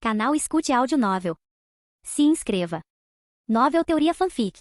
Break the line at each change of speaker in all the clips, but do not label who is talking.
Canal Escute Áudio Novel. Se inscreva. Novel Teoria Fanfic.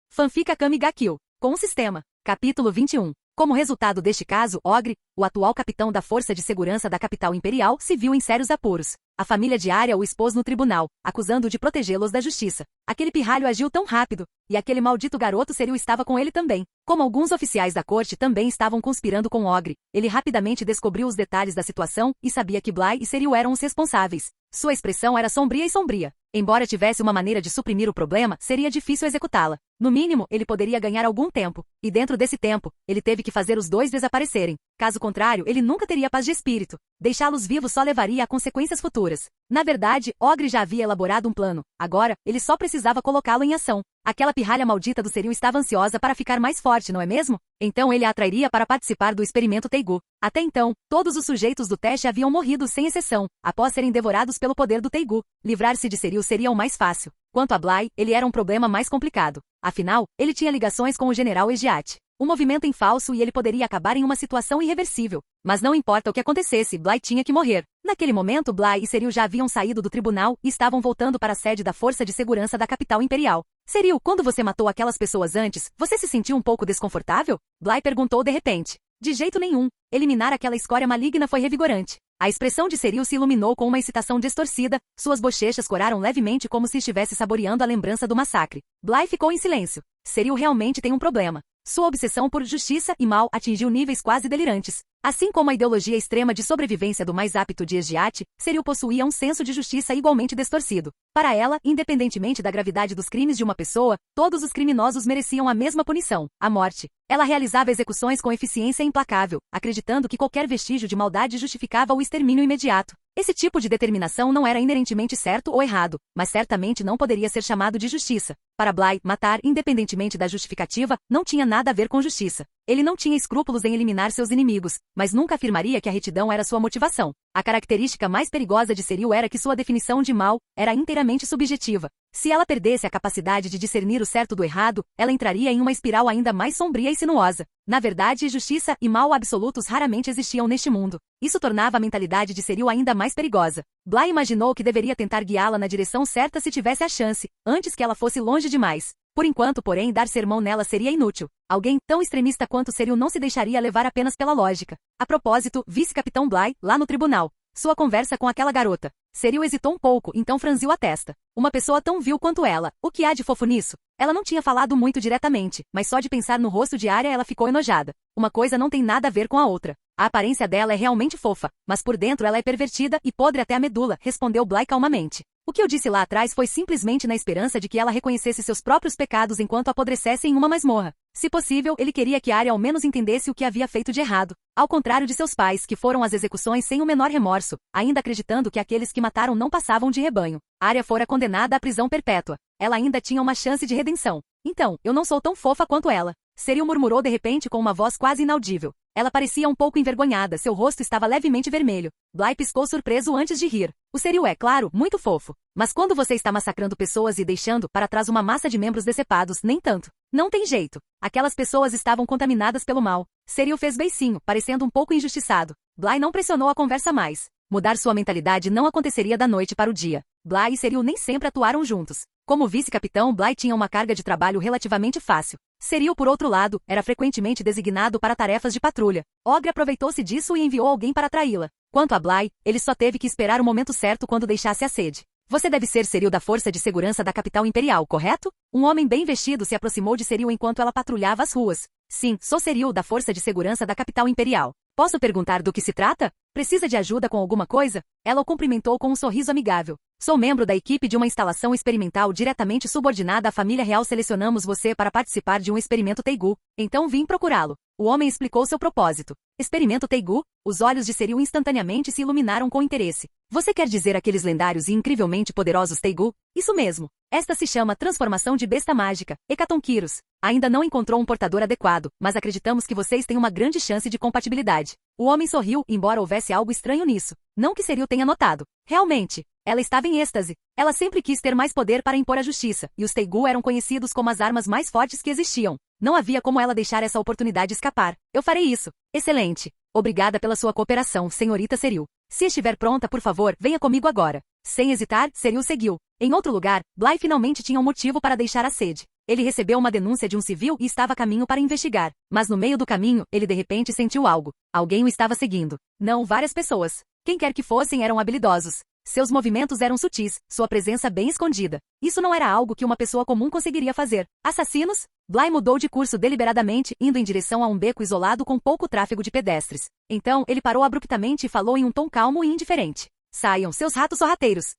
Fanfic Akame ga Kill, com o sistema. Capítulo 21. Como resultado deste caso, Ogre, o atual capitão da Força de Segurança da capital imperial, se viu em sérios apuros. A família de Arya o expôs no tribunal, acusando-o de protegê-los da justiça. Aquele pirralho agiu tão rápido, e aquele maldito garoto Seril estava com ele também. Como alguns oficiais da corte também estavam conspirando com Ogre, ele rapidamente descobriu os detalhes da situação e sabia que Bly e Seril eram os responsáveis. Sua expressão era sombria. Embora tivesse uma maneira de suprimir o problema, seria difícil executá-la. No mínimo, ele poderia ganhar algum tempo, e dentro desse tempo, ele teve que fazer os dois desaparecerem. Caso contrário, ele nunca teria paz de espírito. Deixá-los vivos só levaria a consequências futuras. Na verdade, Ogre já havia elaborado um plano. Agora, ele só precisava colocá-lo em ação. Aquela pirralha maldita do Seril estava ansiosa para ficar mais forte, não é mesmo? Então ele a atrairia para participar do experimento Teigu. Até então, todos os sujeitos do teste haviam morrido sem exceção, após serem devorados pelo poder do Teigu. Livrar-se de Seril seria o mais fácil. Quanto a Bly, ele era um problema mais complicado. Afinal, ele tinha ligações com o general Egiat. Um movimento em falso e ele poderia acabar em uma situação irreversível. Mas não importa o que acontecesse, Bly tinha que morrer. Naquele momento, Bly e Seril já haviam saído do tribunal e estavam voltando para a sede da Força de Segurança da capital imperial. Seril, quando você matou aquelas pessoas antes, você se sentiu um pouco desconfortável? Bly perguntou de repente. De jeito nenhum. Eliminar aquela escória maligna foi revigorante. A expressão de Seril se iluminou com uma excitação distorcida, suas bochechas coraram levemente como se estivesse saboreando a lembrança do massacre. Bly ficou em silêncio. Seril realmente tem um problema. Sua obsessão por justiça e mal atingiu níveis quase delirantes. Assim como a ideologia extrema de sobrevivência do mais apto de Egiat, Seril possuía um senso de justiça igualmente distorcido. Para ela, independentemente da gravidade dos crimes de uma pessoa, todos os criminosos mereciam a mesma punição, a morte. Ela realizava execuções com eficiência implacável, acreditando que qualquer vestígio de maldade justificava o extermínio imediato. Esse tipo de determinação não era inerentemente certo ou errado, mas certamente não poderia ser chamado de justiça. Para Bly, matar, independentemente da justificativa, não tinha nada a ver com justiça. Ele não tinha escrúpulos em eliminar seus inimigos, mas nunca afirmaria que a retidão era sua motivação. A característica mais perigosa de Seril era que sua definição de mal era inteiramente subjetiva. Se ela perdesse a capacidade de discernir o certo do errado, ela entraria em uma espiral ainda mais sombria e sinuosa. Na verdade, justiça e mal absolutos raramente existiam neste mundo. Isso tornava a mentalidade de Seril ainda mais perigosa. Bly imaginou que deveria tentar guiá-la na direção certa se tivesse a chance, antes que ela fosse longe demais. Por enquanto, porém, dar sermão nela seria inútil. Alguém tão extremista quanto Seril não se deixaria levar apenas pela lógica. A propósito, vice-capitão Bly, lá no tribunal. Sua conversa com aquela garota. Seril hesitou um pouco, então franziu a testa. Uma pessoa tão vil quanto ela. O que há de fofo nisso? Ela não tinha falado muito diretamente, mas só de pensar no rosto de Arya ela ficou enojada. Uma coisa não tem nada a ver com a outra. A aparência dela é realmente fofa, mas por dentro ela é pervertida e podre até a medula, respondeu Bly calmamente. O que eu disse lá atrás foi simplesmente na esperança de que ela reconhecesse seus próprios pecados enquanto apodrecesse em uma masmorra. Se possível, ele queria que Arya ao menos entendesse o que havia feito de errado. Ao contrário de seus pais, que foram às execuções sem o menor remorso, ainda acreditando que aqueles que mataram não passavam de rebanho. Arya fora condenada à prisão perpétua. Ela ainda tinha uma chance de redenção. Então, eu não sou tão fofa quanto ela. Seril murmurou de repente com uma voz quase inaudível. Ela parecia um pouco envergonhada, seu rosto estava levemente vermelho. Bly piscou surpreso antes de rir. O Seril é, claro, muito fofo. Mas quando você está massacrando pessoas e deixando para trás uma massa de membros decepados, nem tanto. Não tem jeito. Aquelas pessoas estavam contaminadas pelo mal. Seril fez beicinho, parecendo um pouco injustiçado. Bly não pressionou a conversa mais. Mudar sua mentalidade não aconteceria da noite para o dia. Bly e Seril nem sempre atuaram juntos. Como vice-capitão, Bly tinha uma carga de trabalho relativamente fácil. Seril, por outro lado, era frequentemente designado para tarefas de patrulha. Ogre aproveitou-se disso e enviou alguém para traí-la. Quanto a Bly, ele só teve que esperar o momento certo quando deixasse a sede. Você deve ser Seril da Força de Segurança da capital imperial, correto? Um homem bem vestido se aproximou de Seril enquanto ela patrulhava as ruas. Sim, sou Seril da Força de Segurança da capital imperial. Posso perguntar do que se trata? Precisa de ajuda com alguma coisa? Ela o cumprimentou com um sorriso amigável. Sou membro da equipe de uma instalação experimental diretamente subordinada à família real. Selecionamos você para participar de um experimento Teigu. Então vim procurá-lo. O homem explicou seu propósito. Experimento Teigu? Os olhos de Seril instantaneamente se iluminaram com interesse. Você quer dizer aqueles lendários e incrivelmente poderosos Teigu? Isso mesmo. Esta se chama Transformação de Besta Mágica, Hecatonquirus. Ainda não encontrou um portador adequado, mas acreditamos que vocês têm uma grande chance de compatibilidade. O homem sorriu, embora houvesse algo estranho nisso. Não que Seril tenha notado. Realmente, ela estava em êxtase. Ela sempre quis ter mais poder para impor a justiça, e os Teigu eram conhecidos como as armas mais fortes que existiam. Não havia como ela deixar essa oportunidade escapar. Eu farei isso. Excelente. Obrigada pela sua cooperação, senhorita Seril. Se estiver pronta, por favor, venha comigo agora. Sem hesitar, Cyril seguiu. Em outro lugar, Bly finalmente tinha um motivo para deixar a sede. Ele recebeu uma denúncia de um civil e estava a caminho para investigar. Mas no meio do caminho, ele de repente sentiu algo. Alguém o estava seguindo. Não, várias pessoas. Quem quer que fossem eram habilidosos. Seus movimentos eram sutis, sua presença bem escondida. Isso não era algo que uma pessoa comum conseguiria fazer. Assassinos? Bly mudou de curso deliberadamente, indo em direção a um beco isolado com pouco tráfego de pedestres. Então, ele parou abruptamente e falou em um tom calmo e indiferente. Saiam, seus ratos sorrateiros.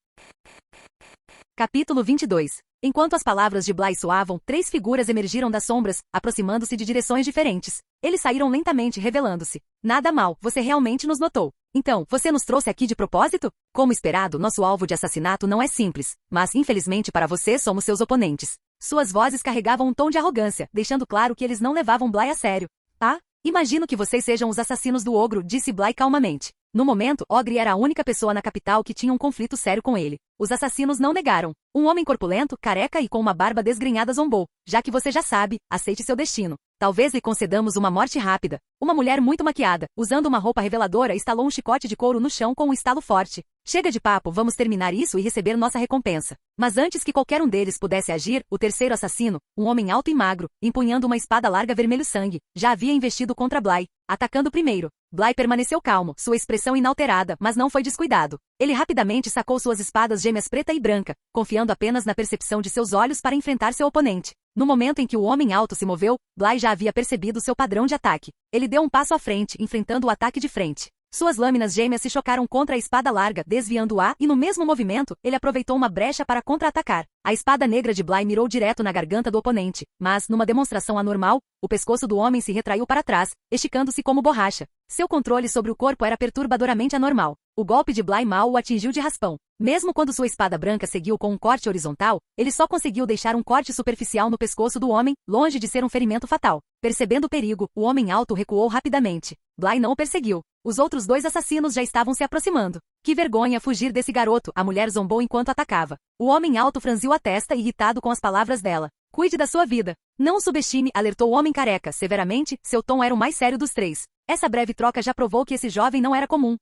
Capítulo 22. Enquanto as palavras de Bly soavam, 3 figuras emergiram das sombras, aproximando-se de direções diferentes. Eles saíram lentamente, revelando-se. Nada mal, você realmente nos notou. Então, você nos trouxe aqui de propósito? Como esperado, nosso alvo de assassinato não é simples, mas infelizmente para você somos seus oponentes. Suas vozes carregavam um tom de arrogância, deixando claro que eles não levavam Bly a sério. Ah? Imagino que vocês sejam os assassinos do ogro, disse Bly calmamente. No momento, Ogre era a única pessoa na capital que tinha um conflito sério com ele. Os assassinos não negaram. Um homem corpulento, careca e com uma barba desgrenhada zombou. Já que você já sabe, aceite seu destino. Talvez lhe concedamos uma morte rápida. Uma mulher muito maquiada, usando uma roupa reveladora, estalou um chicote de couro no chão com um estalo forte. Chega de papo, vamos terminar isso e receber nossa recompensa. Mas antes que qualquer um deles pudesse agir, o terceiro assassino, um homem alto e magro, empunhando uma espada larga vermelho sangue, já havia investido contra Bly, atacando primeiro. Bly permaneceu calmo, sua expressão inalterada, mas não foi descuidado. Ele rapidamente sacou suas espadas gêmeas preta e branca, confiando apenas na percepção de seus olhos para enfrentar seu oponente. No momento em que o homem alto se moveu, Bly já havia percebido seu padrão de ataque. Ele deu um passo à frente, enfrentando o ataque de frente. Suas lâminas gêmeas se chocaram contra a espada larga, desviando-a, e no mesmo movimento, ele aproveitou uma brecha para contra-atacar. A espada negra de Bly mirou direto na garganta do oponente, mas, numa demonstração anormal, o pescoço do homem se retraiu para trás, esticando-se como borracha. Seu controle sobre o corpo era perturbadoramente anormal. O golpe de Bly mal o atingiu de raspão. Mesmo quando sua espada branca seguiu com um corte horizontal, ele só conseguiu deixar um corte superficial no pescoço do homem, longe de ser um ferimento fatal. Percebendo o perigo, o homem alto recuou rapidamente. Bly não o perseguiu. Os outros 2 assassinos já estavam se aproximando. Que vergonha fugir desse garoto, a mulher zombou enquanto atacava. O homem alto franziu a testa, irritado com as palavras dela. Cuide da sua vida. Não o subestime, alertou o homem careca, severamente, seu tom era o mais sério dos 3. Essa breve troca já provou que esse jovem não era comum.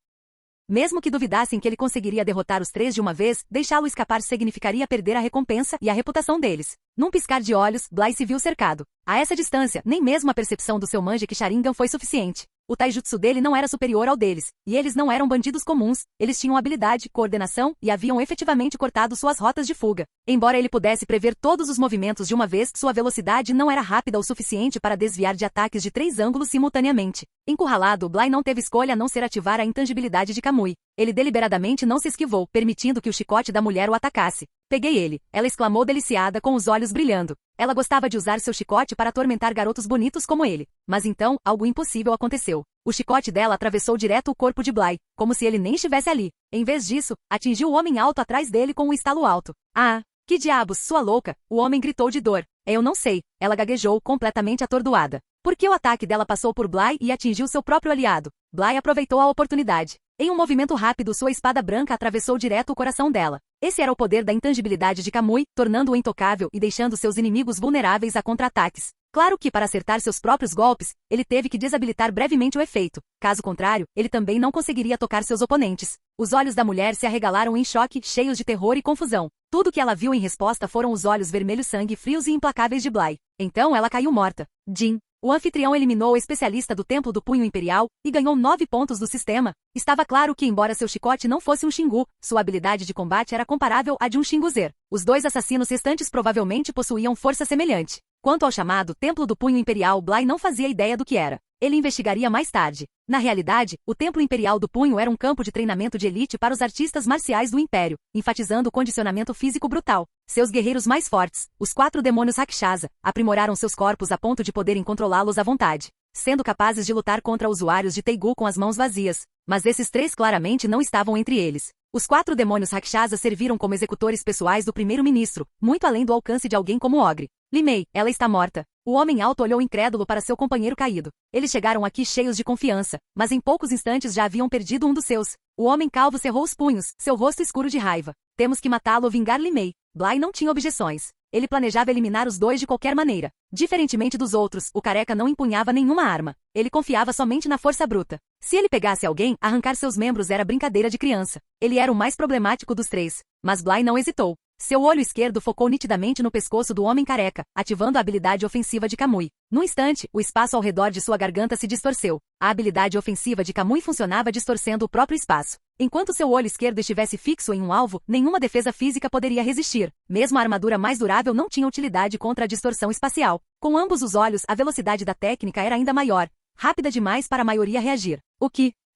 Mesmo que duvidassem que ele conseguiria derrotar os 3 de uma vez, deixá-lo escapar significaria perder a recompensa e a reputação deles. Num piscar de olhos, Bly se viu cercado. A essa distância, nem mesmo a percepção do seu Manjek Sharingan foi suficiente. O taijutsu dele não era superior ao deles, e eles não eram bandidos comuns, eles tinham habilidade, coordenação e haviam efetivamente cortado suas rotas de fuga. Embora ele pudesse prever todos os movimentos de uma vez, sua velocidade não era rápida o suficiente para desviar de ataques de 3 ângulos simultaneamente. Encurralado, Bly não teve escolha a não ser ativar a intangibilidade de Kamui. Ele deliberadamente não se esquivou, permitindo que o chicote da mulher o atacasse. Peguei ele, ela exclamou deliciada com os olhos brilhando. Ela gostava de usar seu chicote para atormentar garotos bonitos como ele. Mas então, algo impossível aconteceu. O chicote dela atravessou direto o corpo de Bly, como se ele nem estivesse ali. Em vez disso, atingiu o homem alto atrás dele com um estalo alto. Ah, que diabos, sua louca! O homem gritou de dor. Eu não sei. Ela gaguejou, completamente atordoada. Por que o ataque dela passou por Bly e atingiu seu próprio aliado? Bly aproveitou a oportunidade. Em um movimento rápido, sua espada branca atravessou direto o coração dela. Esse era o poder da intangibilidade de Kamui, tornando-o intocável e deixando seus inimigos vulneráveis a contra-ataques. Claro que para acertar seus próprios golpes, ele teve que desabilitar brevemente o efeito. Caso contrário, ele também não conseguiria tocar seus oponentes. Os olhos da mulher se arregalaram em choque, cheios de terror e confusão. Tudo que ela viu em resposta foram os olhos vermelhos sangue frios e implacáveis de Bly. Então ela caiu morta. Jin. O anfitrião eliminou o especialista do Templo do Punho Imperial e ganhou 9 pontos do sistema. Estava claro que, embora seu chicote não fosse um Xingu, sua habilidade de combate era comparável à de um Xinguzer. Os 2 assassinos restantes provavelmente possuíam força semelhante. Quanto ao chamado Templo do Punho Imperial, Bly não fazia ideia do que era. Ele investigaria mais tarde. Na realidade, o Templo Imperial do Punho era um campo de treinamento de elite para os artistas marciais do Império, enfatizando o condicionamento físico brutal. Seus guerreiros mais fortes, os 4 demônios Rakshasa, aprimoraram seus corpos a ponto de poderem controlá-los à vontade, sendo capazes de lutar contra usuários de Teigu com as mãos vazias. Mas esses 3 claramente não estavam entre eles. Os 4 demônios Rakshasa serviram como executores pessoais do primeiro-ministro, muito além do alcance de alguém como Ogre. Limei, ela está morta. O homem alto olhou incrédulo para seu companheiro caído. Eles chegaram aqui cheios de confiança, mas em poucos instantes já haviam perdido um dos seus. O homem calvo cerrou os punhos, seu rosto escuro de raiva. Temos que matá-lo ou vingar Limei. Bly não tinha objeções. Ele planejava eliminar os dois de qualquer maneira. Diferentemente dos outros, o careca não empunhava nenhuma arma. Ele confiava somente na força bruta. Se ele pegasse alguém, arrancar seus membros era brincadeira de criança. Ele era o mais problemático dos três. Mas Bly não hesitou. Seu olho esquerdo focou nitidamente no pescoço do homem careca, ativando a habilidade ofensiva de Kamui. Num instante, o espaço ao redor de sua garganta se distorceu. A habilidade ofensiva de Kamui funcionava distorcendo o próprio espaço. Enquanto seu olho esquerdo estivesse fixo em um alvo, nenhuma defesa física poderia resistir. Mesmo a armadura mais durável não tinha utilidade contra a distorção espacial. Com ambos os olhos, a velocidade da técnica era ainda maior, rápida demais para a maioria reagir.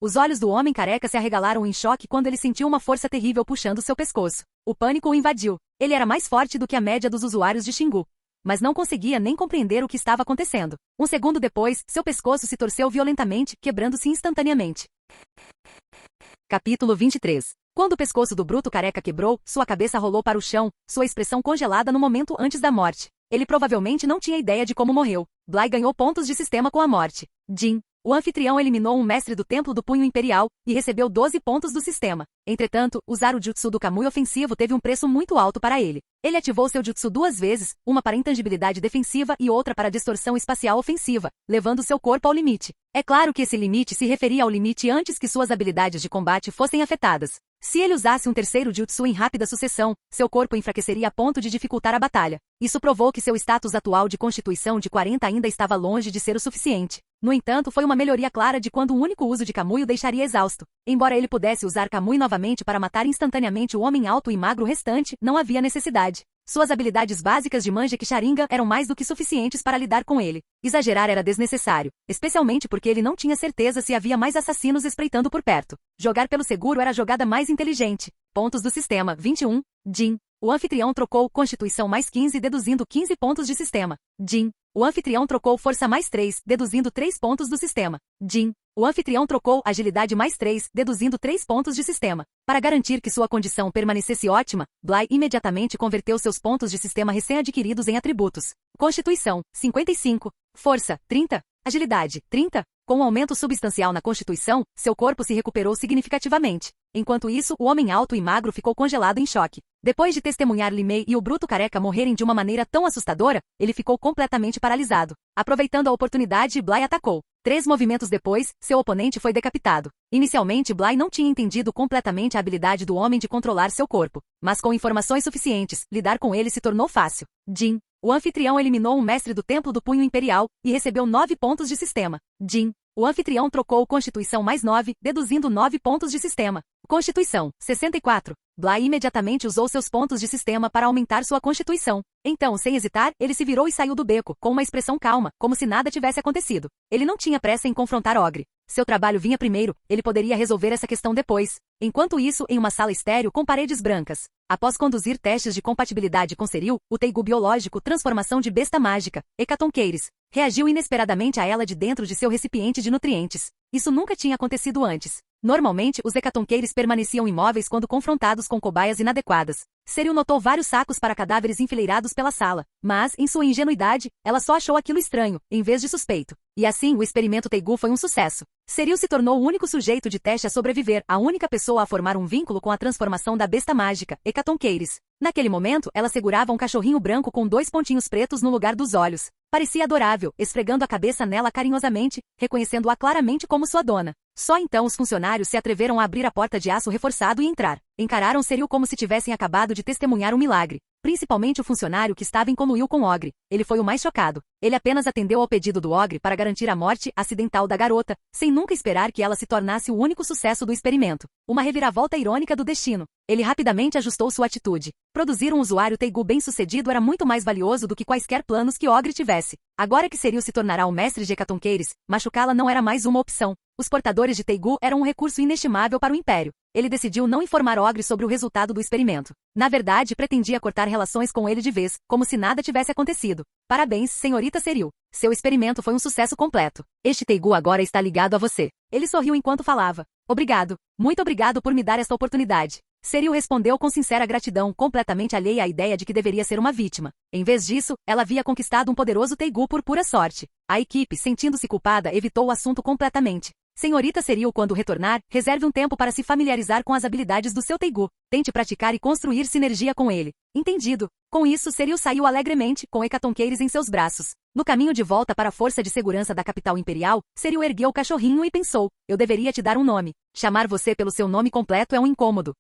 Os olhos do homem careca se arregalaram em choque quando ele sentiu uma força terrível puxando seu pescoço. O pânico o invadiu. Ele era mais forte do que a média dos usuários de Xingu, mas não conseguia nem compreender o que estava acontecendo. Um segundo depois, seu pescoço se torceu violentamente, quebrando-se instantaneamente. Capítulo 23. Quando o pescoço do bruto careca quebrou, sua cabeça rolou para o chão, sua expressão congelada no momento antes da morte. Ele provavelmente não tinha ideia de como morreu. Bly ganhou pontos de sistema com a morte. Jin, o anfitrião, eliminou um mestre do Templo do Punho Imperial e recebeu 12 pontos do sistema. Entretanto, usar o jutsu do Kamui ofensivo teve um preço muito alto para ele. Ele ativou seu jutsu 2 vezes, uma para intangibilidade defensiva e outra para distorção espacial ofensiva, levando seu corpo ao limite. É claro que esse limite se referia ao limite antes que suas habilidades de combate fossem afetadas. Se ele usasse um terceiro jutsu em rápida sucessão, seu corpo enfraqueceria a ponto de dificultar a batalha. Isso provou que seu status atual de constituição de 40 ainda estava longe de ser o suficiente. No entanto, foi uma melhoria clara de quando o único uso de Kamui o deixaria exausto. Embora ele pudesse usar Kamui novamente para matar instantaneamente o homem alto e magro restante, não havia necessidade. Suas habilidades básicas de Manjek Sharingan eram mais do que suficientes para lidar com ele. Exagerar era desnecessário, especialmente porque ele não tinha certeza se havia mais assassinos espreitando por perto. Jogar pelo seguro era a jogada mais inteligente. Pontos do sistema: 21. Jin. O anfitrião trocou Constituição mais 15, deduzindo 15 pontos de sistema. Jin. O anfitrião trocou Força mais 3, deduzindo 3 pontos do sistema. Jin. O anfitrião trocou Agilidade mais 3, deduzindo 3 pontos de sistema. Para garantir que sua condição permanecesse ótima, Bly imediatamente converteu seus pontos de sistema recém-adquiridos em atributos. Constituição: 55. Força: 30. Agilidade: 30. Com um aumento substancial na Constituição, seu corpo se recuperou significativamente. Enquanto isso, o homem alto e magro ficou congelado em choque. Depois de testemunhar Li Mei e o bruto careca morrerem de uma maneira tão assustadora, ele ficou completamente paralisado. Aproveitando a oportunidade, Bly atacou. 3 movimentos depois, seu oponente foi decapitado. Inicialmente, Bly não tinha entendido completamente a habilidade do homem de controlar seu corpo, mas com informações suficientes, lidar com ele se tornou fácil. Jin. O anfitrião eliminou um mestre do Templo do Punho Imperial e recebeu 9 pontos de sistema. Jin. O anfitrião trocou Constituição mais 9, deduzindo 9 pontos de sistema. Constituição: 64. Bly imediatamente usou seus pontos de sistema para aumentar sua Constituição. Então, sem hesitar, ele se virou e saiu do beco, com uma expressão calma, como se nada tivesse acontecido. Ele não tinha pressa em confrontar Ogre. Seu trabalho vinha primeiro, ele poderia resolver essa questão depois. Enquanto isso, em uma sala estéril com paredes brancas. Após conduzir testes de compatibilidade com Seril, o Teigu biológico transformação de besta mágica, Hecatonqueires, reagiu inesperadamente a ela de dentro de seu recipiente de nutrientes. Isso nunca tinha acontecido antes. Normalmente, os Hecatonqueires permaneciam imóveis quando confrontados com cobaias inadequadas. Seril notou vários sacos para cadáveres enfileirados pela sala, mas, em sua ingenuidade, ela só achou aquilo estranho, em vez de suspeito. E assim, o experimento Teigu foi um sucesso. Seril se tornou o único sujeito de teste a sobreviver, a única pessoa a formar um vínculo com a transformação da besta mágica, Hecatonqueires. Naquele momento, ela segurava um cachorrinho branco com 2 pontinhos pretos no lugar dos olhos. Parecia adorável, esfregando a cabeça nela carinhosamente, reconhecendo-a claramente como sua dona. Só então os funcionários se atreveram a abrir a porta de aço reforçado e entrar. Encararam Seril como se tivessem acabado de testemunhar um milagre. Principalmente o funcionário que estava em conluio com Ogre. Ele foi o mais chocado. Ele apenas atendeu ao pedido do Ogre para garantir a morte acidental da garota, sem nunca esperar que ela se tornasse o único sucesso do experimento. Uma reviravolta irônica do destino. Ele rapidamente ajustou sua atitude. Produzir um usuário Teigu bem-sucedido era muito mais valioso do que quaisquer planos que Ogre tivesse. Agora que Seril se tornará o mestre de Hecatonqueires, machucá-la não era mais uma opção. Os portadores de Teigu eram um recurso inestimável para o Império. Ele decidiu não informar Ogre sobre o resultado do experimento. Na verdade, pretendia cortar relações com ele de vez, como se nada tivesse acontecido. Parabéns, senhorita Seril. Seu experimento foi um sucesso completo. Este Teigu agora está ligado a você. Ele sorriu enquanto falava. Obrigado. Muito obrigado por me dar esta oportunidade. Seril respondeu com sincera gratidão, completamente alheia à ideia de que deveria ser uma vítima. Em vez disso, ela havia conquistado um poderoso Teigu por pura sorte. A equipe, sentindo-se culpada, evitou o assunto completamente. Senhorita Serial, quando retornar, reserve um tempo para se familiarizar com as habilidades do seu Teigu. Tente praticar e construir sinergia com ele. Entendido. Com isso, Serial saiu alegremente, com Hecatonqueires em seus braços. No caminho de volta para a força de segurança da capital imperial, Serial ergueu o cachorrinho e pensou: eu deveria te dar um nome. Chamar você pelo seu nome completo é um incômodo.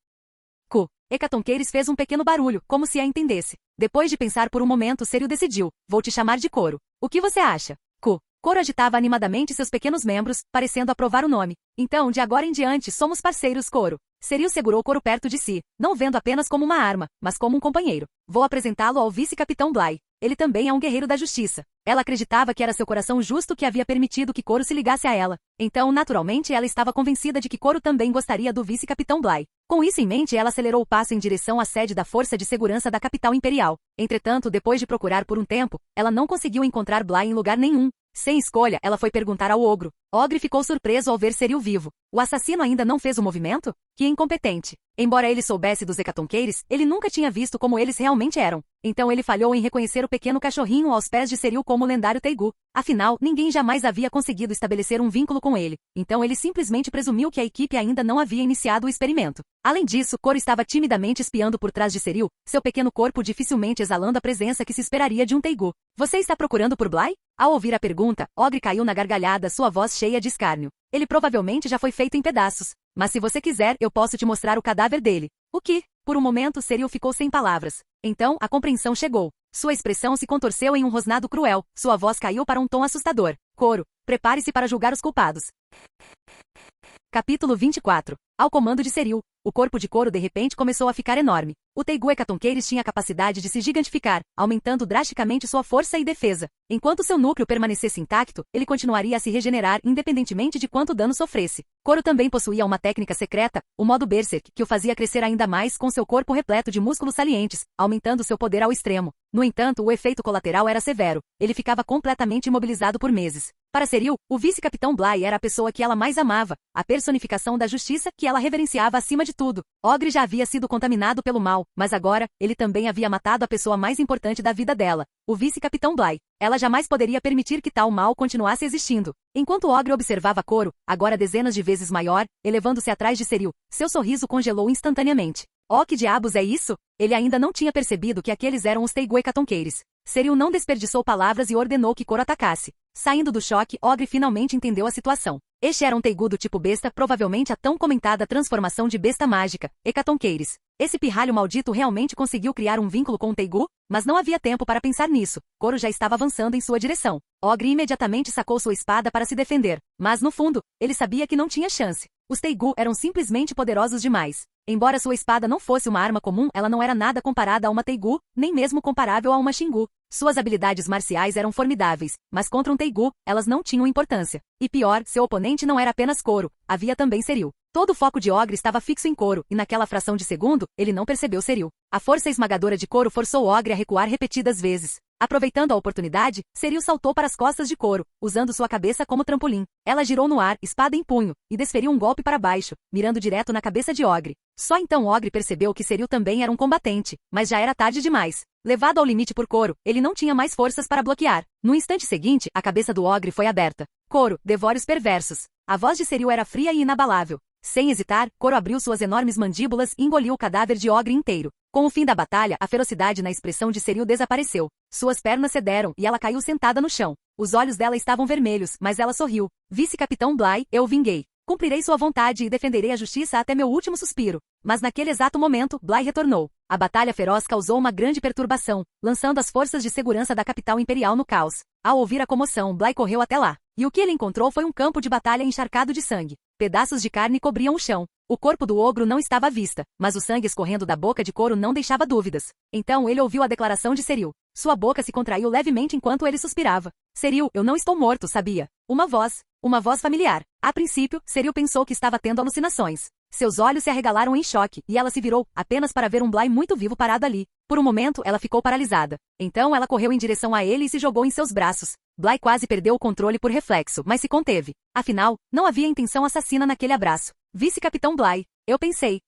Ku. Hecatonqueires fez um pequeno barulho, como se a entendesse. Depois de pensar por um momento, Serial decidiu: vou te chamar de Koro. O que você acha? Ku. Koro agitava animadamente seus pequenos membros, parecendo aprovar o nome. Então, de agora em diante, somos parceiros, Koro. Serial segurou Koro perto de si, não vendo apenas como uma arma, mas como um companheiro. Vou apresentá-lo ao vice-capitão Bly. Ele também é um guerreiro da justiça. Ela acreditava que era seu coração justo que havia permitido que Koro se ligasse a ela. Então, naturalmente, ela estava convencida de que Koro também gostaria do vice-capitão Bly. Com isso em mente, ela acelerou o passo em direção à sede da Força de Segurança da capital imperial. Entretanto, depois de procurar por um tempo, ela não conseguiu encontrar Bly em lugar nenhum. Sem escolha, ela foi perguntar ao ogro. Ogre ficou surpreso ao ver Serial vivo. O assassino ainda não fez o movimento? Que incompetente. Embora ele soubesse dos Hecatonqueires, ele nunca tinha visto como eles realmente eram. Então ele falhou em reconhecer o pequeno cachorrinho aos pés de Serial como o lendário Teigu. Afinal, ninguém jamais havia conseguido estabelecer um vínculo com ele. Então ele simplesmente presumiu que a equipe ainda não havia iniciado o experimento. Além disso, Koro estava timidamente espiando por trás de Serial, seu pequeno corpo dificilmente exalando a presença que se esperaria de um Teigu. Você está procurando por Bly? Ao ouvir a pergunta, Ogre caiu na gargalhada, sua voz cheia de escárnio. Ele provavelmente já foi feito em pedaços. Mas se você quiser, eu posso te mostrar o cadáver dele. O que? Por um momento, Serial ficou sem palavras. Então, a compreensão chegou. Sua expressão se contorceu em um rosnado cruel. Sua voz caiu para um tom assustador. Koro, prepare-se para julgar os culpados. Capítulo 24. Ao comando de Serial, o corpo de Koro de repente começou a ficar enorme. O Teigu Hecatonqueires tinha a capacidade de se gigantificar, aumentando drasticamente sua força e defesa. Enquanto seu núcleo permanecesse intacto, ele continuaria a se regenerar independentemente de quanto dano sofresse. Koro também possuía uma técnica secreta, o modo Berserk, que o fazia crescer ainda mais com seu corpo repleto de músculos salientes, aumentando seu poder ao extremo. No entanto, o efeito colateral era severo. Ele ficava completamente imobilizado por meses. Para Serial, o vice-capitão Bly era a pessoa que ela mais amava, a personificação da justiça que ela reverenciava acima de tudo. Ogre já havia sido contaminado pelo mal, mas agora, ele também havia matado a pessoa mais importante da vida dela, o vice-capitão Bly. Ela jamais poderia permitir que tal mal continuasse existindo. Enquanto Ogre observava Koro, agora dezenas de vezes maior, elevando-se atrás de Serial, seu sorriso congelou instantaneamente. Oh, que diabos é isso? Ele ainda não tinha percebido que aqueles eram os Teigu Hecatonqueires. Serial não desperdiçou palavras e ordenou que Koro atacasse. Saindo do choque, Ogre finalmente entendeu a situação. Este era um Teigu do tipo besta, provavelmente a tão comentada transformação de besta mágica, Hecatonqueires. Esse pirralho maldito realmente conseguiu criar um vínculo com o Teigu? Mas não havia tempo para pensar nisso. Koro já estava avançando em sua direção. Ogre imediatamente sacou sua espada para se defender. Mas no fundo, ele sabia que não tinha chance. Os Teigu eram simplesmente poderosos demais. Embora sua espada não fosse uma arma comum, ela não era nada comparada a uma Teigu, nem mesmo comparável a uma Xingu. Suas habilidades marciais eram formidáveis, mas contra um Teigu, elas não tinham importância. E pior, seu oponente não era apenas Koro, havia também Serial. Todo o foco de Ogre estava fixo em Koro, e naquela fração de segundo, ele não percebeu Serial. A força esmagadora de Koro forçou Ogre a recuar repetidas vezes. Aproveitando a oportunidade, Serial saltou para as costas de Koro, usando sua cabeça como trampolim. Ela girou no ar, espada em punho, e desferiu um golpe para baixo, mirando direto na cabeça de Ogre. Só então Ogre percebeu que Serial também era um combatente, mas já era tarde demais. Levado ao limite por Koro, ele não tinha mais forças para bloquear. No instante seguinte, a cabeça do Ogre foi aberta. Koro, devore os perversos. A voz de Serial era fria e inabalável. Sem hesitar, Koro abriu suas enormes mandíbulas e engoliu o cadáver de Ogre inteiro. Com o fim da batalha, a ferocidade na expressão de Serial desapareceu. Suas pernas cederam e ela caiu sentada no chão. Os olhos dela estavam vermelhos, mas ela sorriu. Vice-capitão Bly, eu o vinguei. Cumprirei sua vontade e defenderei a justiça até meu último suspiro. Mas naquele exato momento, Bly retornou. A batalha feroz causou uma grande perturbação, lançando as forças de segurança da capital imperial no caos. Ao ouvir a comoção, Bly correu até lá. E o que ele encontrou foi um campo de batalha encharcado de sangue. Pedaços de carne cobriam o chão. O corpo do ogro não estava à vista, mas o sangue escorrendo da boca de Koro não deixava dúvidas. Então ele ouviu a declaração de Serial. Sua boca se contraiu levemente enquanto ele suspirava. Serial, eu não estou morto, sabia? Uma voz familiar. A princípio, Serial pensou que estava tendo alucinações. Seus olhos se arregalaram em choque, e ela se virou, apenas para ver um Bly muito vivo parado ali. Por um momento, ela ficou paralisada. Então ela correu em direção a ele e se jogou em seus braços. Bly quase perdeu o controle por reflexo, mas se conteve. Afinal, não havia intenção assassina naquele abraço. Vice-capitão Bly, eu pensei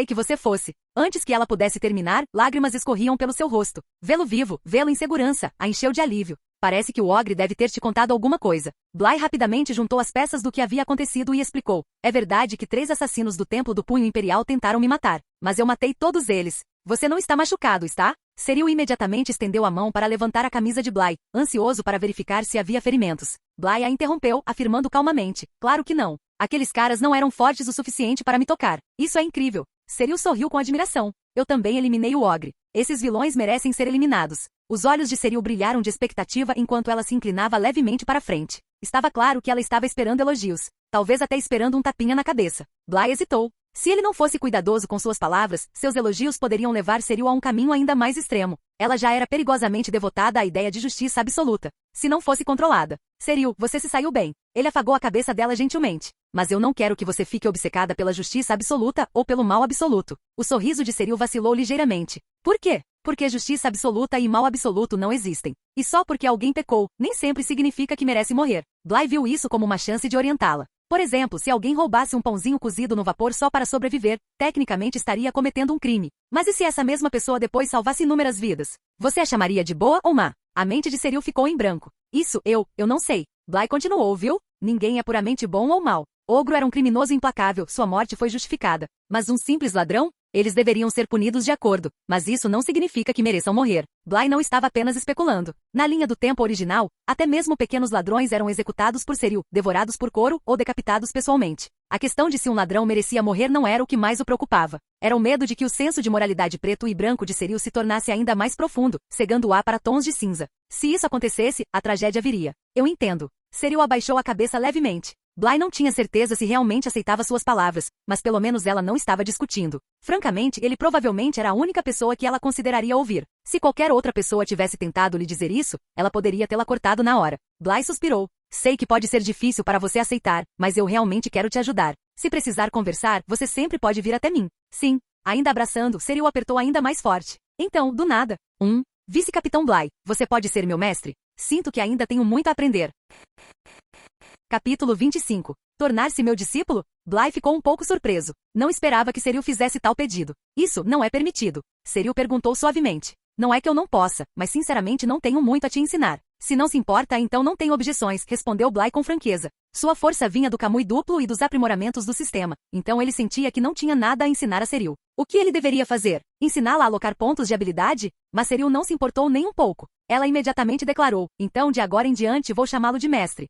que você fosse. Antes que ela pudesse terminar, lágrimas escorriam pelo seu rosto. Vê-lo vivo, vê-lo em segurança, a encheu de alívio. Parece que o ogre deve ter te contado alguma coisa. Bly rapidamente juntou as peças do que havia acontecido e explicou. É verdade que 3 assassinos do Templo do Punho Imperial tentaram me matar, mas eu matei todos eles. Você não está machucado, está? Cyril imediatamente estendeu a mão para levantar a camisa de Bly, ansioso para verificar se havia ferimentos. Bly a interrompeu, afirmando calmamente. Claro que não. Aqueles caras não eram fortes o suficiente para me tocar. Isso é incrível. Cyril sorriu com admiração. Eu também eliminei o ogre. Esses vilões merecem ser eliminados. Os olhos de Cyril brilharam de expectativa enquanto ela se inclinava levemente para frente. Estava claro que ela estava esperando elogios. Talvez até esperando um tapinha na cabeça. Bly hesitou. Se ele não fosse cuidadoso com suas palavras, seus elogios poderiam levar Cyril a um caminho ainda mais extremo. Ela já era perigosamente devotada à ideia de justiça absoluta. Se não fosse controlada. Cyril, você se saiu bem. Ele afagou a cabeça dela gentilmente. Mas eu não quero que você fique obcecada pela justiça absoluta ou pelo mal absoluto. O sorriso de Cyril vacilou ligeiramente. Por quê? Porque justiça absoluta e mal absoluto não existem. E só porque alguém pecou, nem sempre significa que merece morrer. Bly viu isso como uma chance de orientá-la. Por exemplo, se alguém roubasse um pãozinho cozido no vapor só para sobreviver, tecnicamente estaria cometendo um crime. Mas e se essa mesma pessoa depois salvasse inúmeras vidas? Você a chamaria de boa ou má? A mente de Cyril ficou em branco. Isso, eu não sei. Bly continuou, viu? Ninguém é puramente bom ou mal. Ogro era um criminoso implacável, sua morte foi justificada. Mas um simples ladrão? Eles deveriam ser punidos de acordo, mas isso não significa que mereçam morrer. Bly não estava apenas especulando. Na linha do tempo original, até mesmo pequenos ladrões eram executados por Cyril, devorados por Coro ou decapitados pessoalmente. A questão de se um ladrão merecia morrer não era o que mais o preocupava. Era o medo de que o senso de moralidade preto e branco de Cyril se tornasse ainda mais profundo, cegando-a para tons de cinza. Se isso acontecesse, a tragédia viria. Eu entendo. Cyril abaixou a cabeça levemente. Bly não tinha certeza se realmente aceitava suas palavras, mas pelo menos ela não estava discutindo. Francamente, ele provavelmente era a única pessoa que ela consideraria ouvir. Se qualquer outra pessoa tivesse tentado lhe dizer isso, ela poderia tê-la cortado na hora. Bly suspirou. Sei que pode ser difícil para você aceitar, mas eu realmente quero te ajudar. Se precisar conversar, você sempre pode vir até mim. Sim. Ainda abraçando, Cyril apertou ainda mais forte. Então, do nada. Vice-capitão Bly, você pode ser meu mestre? Sinto que ainda tenho muito a aprender. Capítulo 25. Tornar-se meu discípulo? Bly ficou um pouco surpreso. Não esperava que Cyril fizesse tal pedido. Isso não é permitido. Cyril perguntou suavemente. Não é que eu não possa, mas sinceramente não tenho muito a te ensinar. Se não se importa, então não tenho objeções, respondeu Bly com franqueza. Sua força vinha do Kamui duplo e dos aprimoramentos do sistema, então ele sentia que não tinha nada a ensinar a Cyril. O que ele deveria fazer? Ensiná-la a alocar pontos de habilidade? Mas Cyril não se importou nem um pouco. Ela imediatamente declarou, então de agora em diante vou chamá-lo de mestre.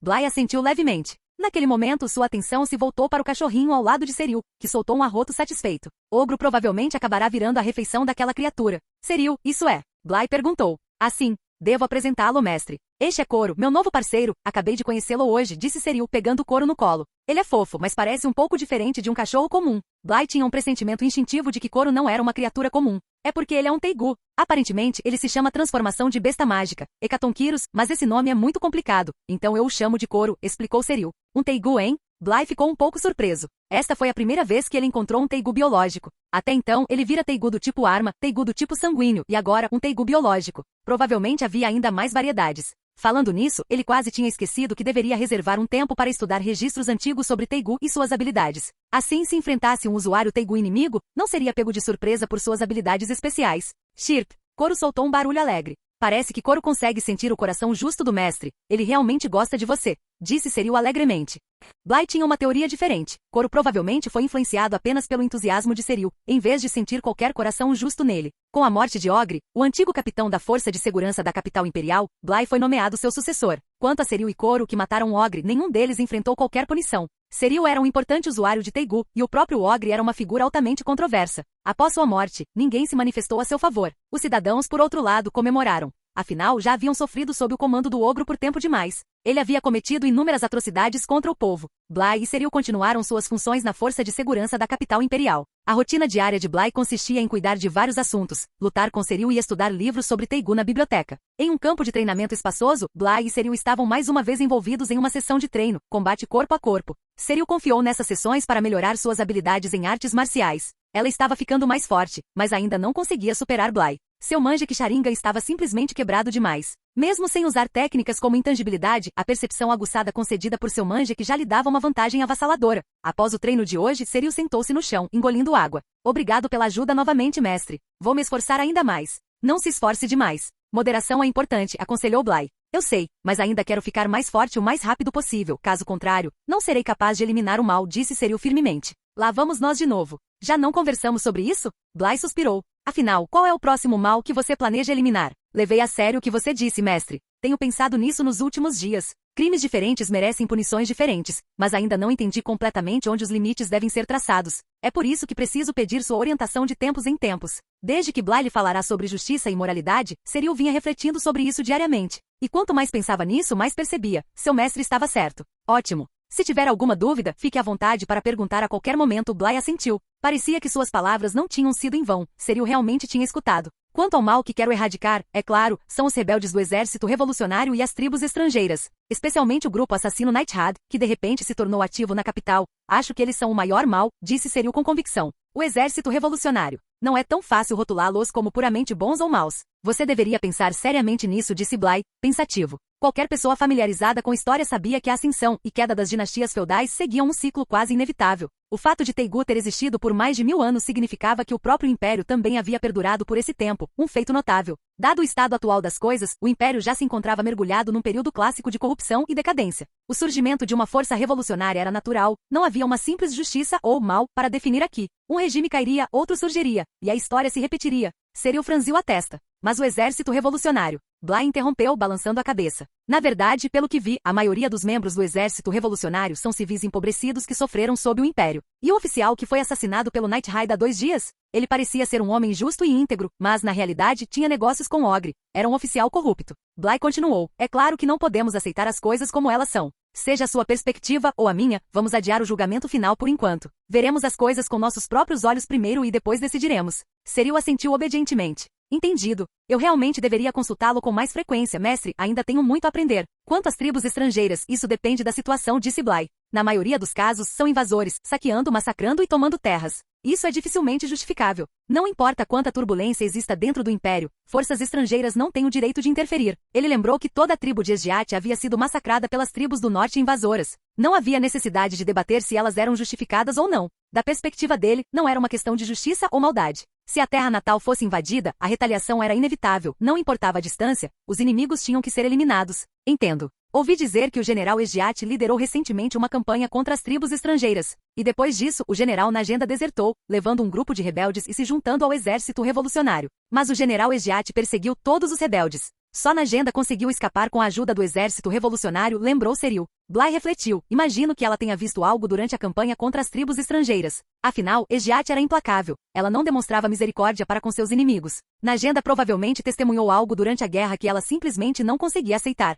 Bly assentiu levemente. Naquele momento, sua atenção se voltou para o cachorrinho ao lado de Cyril, que soltou um arroto satisfeito. Ogro provavelmente acabará virando a refeição daquela criatura. Cyril, isso é? Bly perguntou. Assim, devo apresentá-lo, mestre. Este é Coro, meu novo parceiro, acabei de conhecê-lo hoje, disse Cyril pegando Coro no colo. Ele é fofo, mas parece um pouco diferente de um cachorro comum. Bly tinha um pressentimento instintivo de que Coro não era uma criatura comum. É porque ele é um Teigu. Aparentemente, ele se chama Transformação de Besta Mágica, Hecatonquirus, mas esse nome é muito complicado, então eu o chamo de Coro, explicou Cyril. Um Teigu, hein? Bly ficou um pouco surpreso. Esta foi a primeira vez que ele encontrou um Teigu biológico. Até então, ele vira Teigu do tipo arma, Teigu do tipo sanguíneo e agora um Teigu biológico. Provavelmente havia ainda mais variedades. Falando nisso, ele quase tinha esquecido que deveria reservar um tempo para estudar registros antigos sobre Teigu e suas habilidades. Assim, se enfrentasse um usuário Teigu inimigo, não seria pego de surpresa por suas habilidades especiais. Chirp. Coro soltou um barulho alegre. Parece que Coro consegue sentir o coração justo do mestre. Ele realmente gosta de você, disse Cyril alegremente. Bly tinha uma teoria diferente. Coro provavelmente foi influenciado apenas pelo entusiasmo de Cyril, em vez de sentir qualquer coração justo nele. Com a morte de Ogre, o antigo capitão da Força de Segurança da capital imperial, Bly foi nomeado seu sucessor. Quanto a Cyril e Coro que mataram Ogre, nenhum deles enfrentou qualquer punição. Cyril era um importante usuário de Teigu, e o próprio Ogre era uma figura altamente controversa. Após sua morte, ninguém se manifestou a seu favor. Os cidadãos, por outro lado, comemoraram. Afinal, já haviam sofrido sob o comando do Ogro por tempo demais. Ele havia cometido inúmeras atrocidades contra o povo. Bly e Cyril continuaram suas funções na Força de Segurança da capital imperial. A rotina diária de Bly consistia em cuidar de vários assuntos, lutar com Cyril e estudar livros sobre Teigu na biblioteca. Em um campo de treinamento espaçoso, Bly e Cyril estavam mais uma vez envolvidos em uma sessão de treino, combate corpo a corpo. Cyril confiou nessas sessões para melhorar suas habilidades em artes marciais. Ela estava ficando mais forte, mas ainda não conseguia superar Bly. Seu Manjek Sharingan estava simplesmente quebrado demais. Mesmo sem usar técnicas como intangibilidade, a percepção aguçada concedida por seu Manjek já lhe dava uma vantagem avassaladora. Após o treino de hoje, Cyril sentou-se no chão, engolindo água. Obrigado pela ajuda novamente, mestre. Vou me esforçar ainda mais. Não se esforce demais. Moderação é importante, aconselhou Bly. Eu sei, mas ainda quero ficar mais forte o mais rápido possível, caso contrário, não serei capaz de eliminar o mal, disse Cyril firmemente. Lá vamos nós de novo. Já não conversamos sobre isso? Bly suspirou. Afinal, qual é o próximo mal que você planeja eliminar? Levei a sério o que você disse, mestre. Tenho pensado nisso nos últimos dias. Crimes diferentes merecem punições diferentes, mas ainda não entendi completamente onde os limites devem ser traçados. É por isso que preciso pedir sua orientação de tempos em tempos. Desde que Bly lhe falará sobre justiça e moralidade, Cyril vinha refletindo sobre isso diariamente. E quanto mais pensava nisso, mais percebia. Seu mestre estava certo. Ótimo. Se tiver alguma dúvida, fique à vontade para perguntar a qualquer momento. Bly assentiu. Parecia que suas palavras não tinham sido em vão. Cyril realmente tinha escutado. Quanto ao mal que quero erradicar, é claro, são os rebeldes do exército revolucionário e as tribos estrangeiras. Especialmente o grupo assassino Nightshade, que de repente se tornou ativo na capital. Acho que eles são o maior mal, disse Cyril com convicção. O exército revolucionário. Não é tão fácil rotulá-los como puramente bons ou maus. Você deveria pensar seriamente nisso, disse Bly, pensativo. Qualquer pessoa familiarizada com história sabia que a ascensão e queda das dinastias feudais seguiam um ciclo quase inevitável. O fato de Teigu ter existido por mais de 1000 anos significava que o próprio império também havia perdurado por esse tempo, um feito notável. Dado o estado atual das coisas, o império já se encontrava mergulhado num período clássico de corrupção e decadência. O surgimento de uma força revolucionária era natural, não havia uma simples justiça ou mal para definir aqui. Um regime cairia, outro surgiria, e a história se repetiria. Cyril franziu a testa. Mas o exército revolucionário. Bly interrompeu, balançando a cabeça. Na verdade, pelo que vi, a maioria dos membros do exército revolucionário são civis empobrecidos que sofreram sob o império. E o oficial que foi assassinado pelo Nightshade há 2 dias? Ele parecia ser um homem justo e íntegro, mas na realidade tinha negócios com Ogre. Era um oficial corrupto. Bly continuou. É claro que não podemos aceitar as coisas como elas são. Seja a sua perspectiva ou a minha, vamos adiar o julgamento final por enquanto. Veremos as coisas com nossos próprios olhos primeiro e depois decidiremos. Cyril assentiu obedientemente. Entendido. Eu realmente deveria consultá-lo com mais frequência, mestre, ainda tenho muito a aprender. Quanto às tribos estrangeiras, isso depende da situação, disse Bly. Na maioria dos casos, são invasores, saqueando, massacrando e tomando terras. Isso é dificilmente justificável. Não importa quanta turbulência exista dentro do império, forças estrangeiras não têm o direito de interferir. Ele lembrou que toda a tribo de Esgiate havia sido massacrada pelas tribos do norte invasoras. Não havia necessidade de debater se elas eram justificadas ou não. Da perspectiva dele, não era uma questão de justiça ou maldade. Se a terra natal fosse invadida, a retaliação era inevitável, não importava a distância, os inimigos tinham que ser eliminados. Entendo. Ouvi dizer que o general Esgiate liderou recentemente uma campanha contra as tribos estrangeiras. E depois disso, o general Najenda desertou, levando um grupo de rebeldes e se juntando ao exército revolucionário. Mas o general Esgiate perseguiu todos os rebeldes. Só Najenda conseguiu escapar com a ajuda do exército revolucionário, lembrou Cyril. Bly refletiu. Imagino que ela tenha visto algo durante a campanha contra as tribos estrangeiras. Afinal, Esgiate era implacável. Ela não demonstrava misericórdia para com seus inimigos. Najenda provavelmente testemunhou algo durante a guerra que ela simplesmente não conseguia aceitar.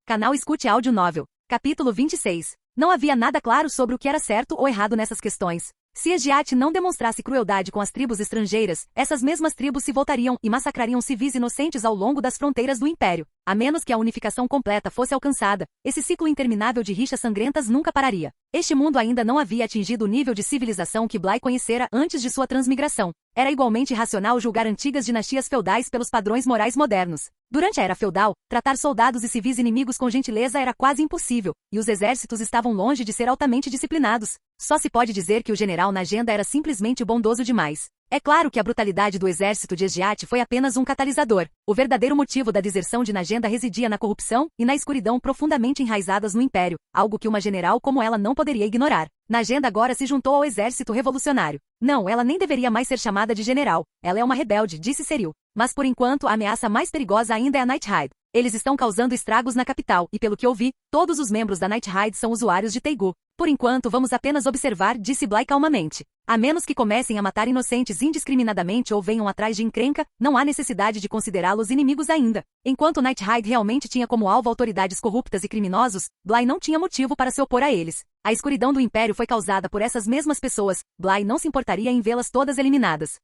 Canal Escute Áudio Novel. Capítulo 26. Não havia nada claro sobre o que era certo ou errado nessas questões. Se Esgiate não demonstrasse crueldade com as tribos estrangeiras, essas mesmas tribos se voltariam e massacrariam civis inocentes ao longo das fronteiras do império. A menos que a unificação completa fosse alcançada, esse ciclo interminável de rixas sangrentas nunca pararia. Este mundo ainda não havia atingido o nível de civilização que Bly conhecera antes de sua transmigração. Era igualmente irracional julgar antigas dinastias feudais pelos padrões morais modernos. Durante a era feudal, tratar soldados e civis inimigos com gentileza era quase impossível, e os exércitos estavam longe de ser altamente disciplinados. Só se pode dizer que o general Najenda era simplesmente bondoso demais. É claro que a brutalidade do exército de Esgiate foi apenas um catalisador. O verdadeiro motivo da deserção de Najenda residia na corrupção e na escuridão profundamente enraizadas no império, algo que uma general como ela não poderia ignorar. Najenda agora se juntou ao exército revolucionário. Não, ela nem deveria mais ser chamada de general. Ela é uma rebelde, disse Cyril. Mas por enquanto a ameaça mais perigosa ainda é a Nightshade. Eles estão causando estragos na capital, e pelo que ouvi, todos os membros da Nightshade são usuários de Teigu. Por enquanto vamos apenas observar, disse Bly calmamente. A menos que comecem a matar inocentes indiscriminadamente ou venham atrás de encrenca, não há necessidade de considerá-los inimigos ainda. Enquanto Nightshade realmente tinha como alvo autoridades corruptas e criminosos, Bly não tinha motivo para se opor a eles. A escuridão do Império foi causada por essas mesmas pessoas, Bly não se importaria em vê-las todas eliminadas.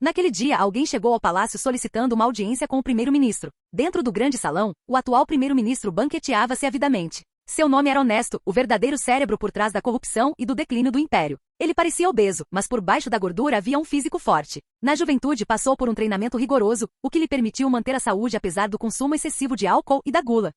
Naquele dia alguém chegou ao palácio solicitando uma audiência com o primeiro-ministro. Dentro do grande salão, o atual primeiro-ministro banqueteava-se avidamente. Seu nome era Honesto, o verdadeiro cérebro por trás da corrupção e do declínio do Império. Ele parecia obeso, mas por baixo da gordura havia um físico forte. Na juventude passou por um treinamento rigoroso, o que lhe permitiu manter a saúde apesar do consumo excessivo de álcool e da gula.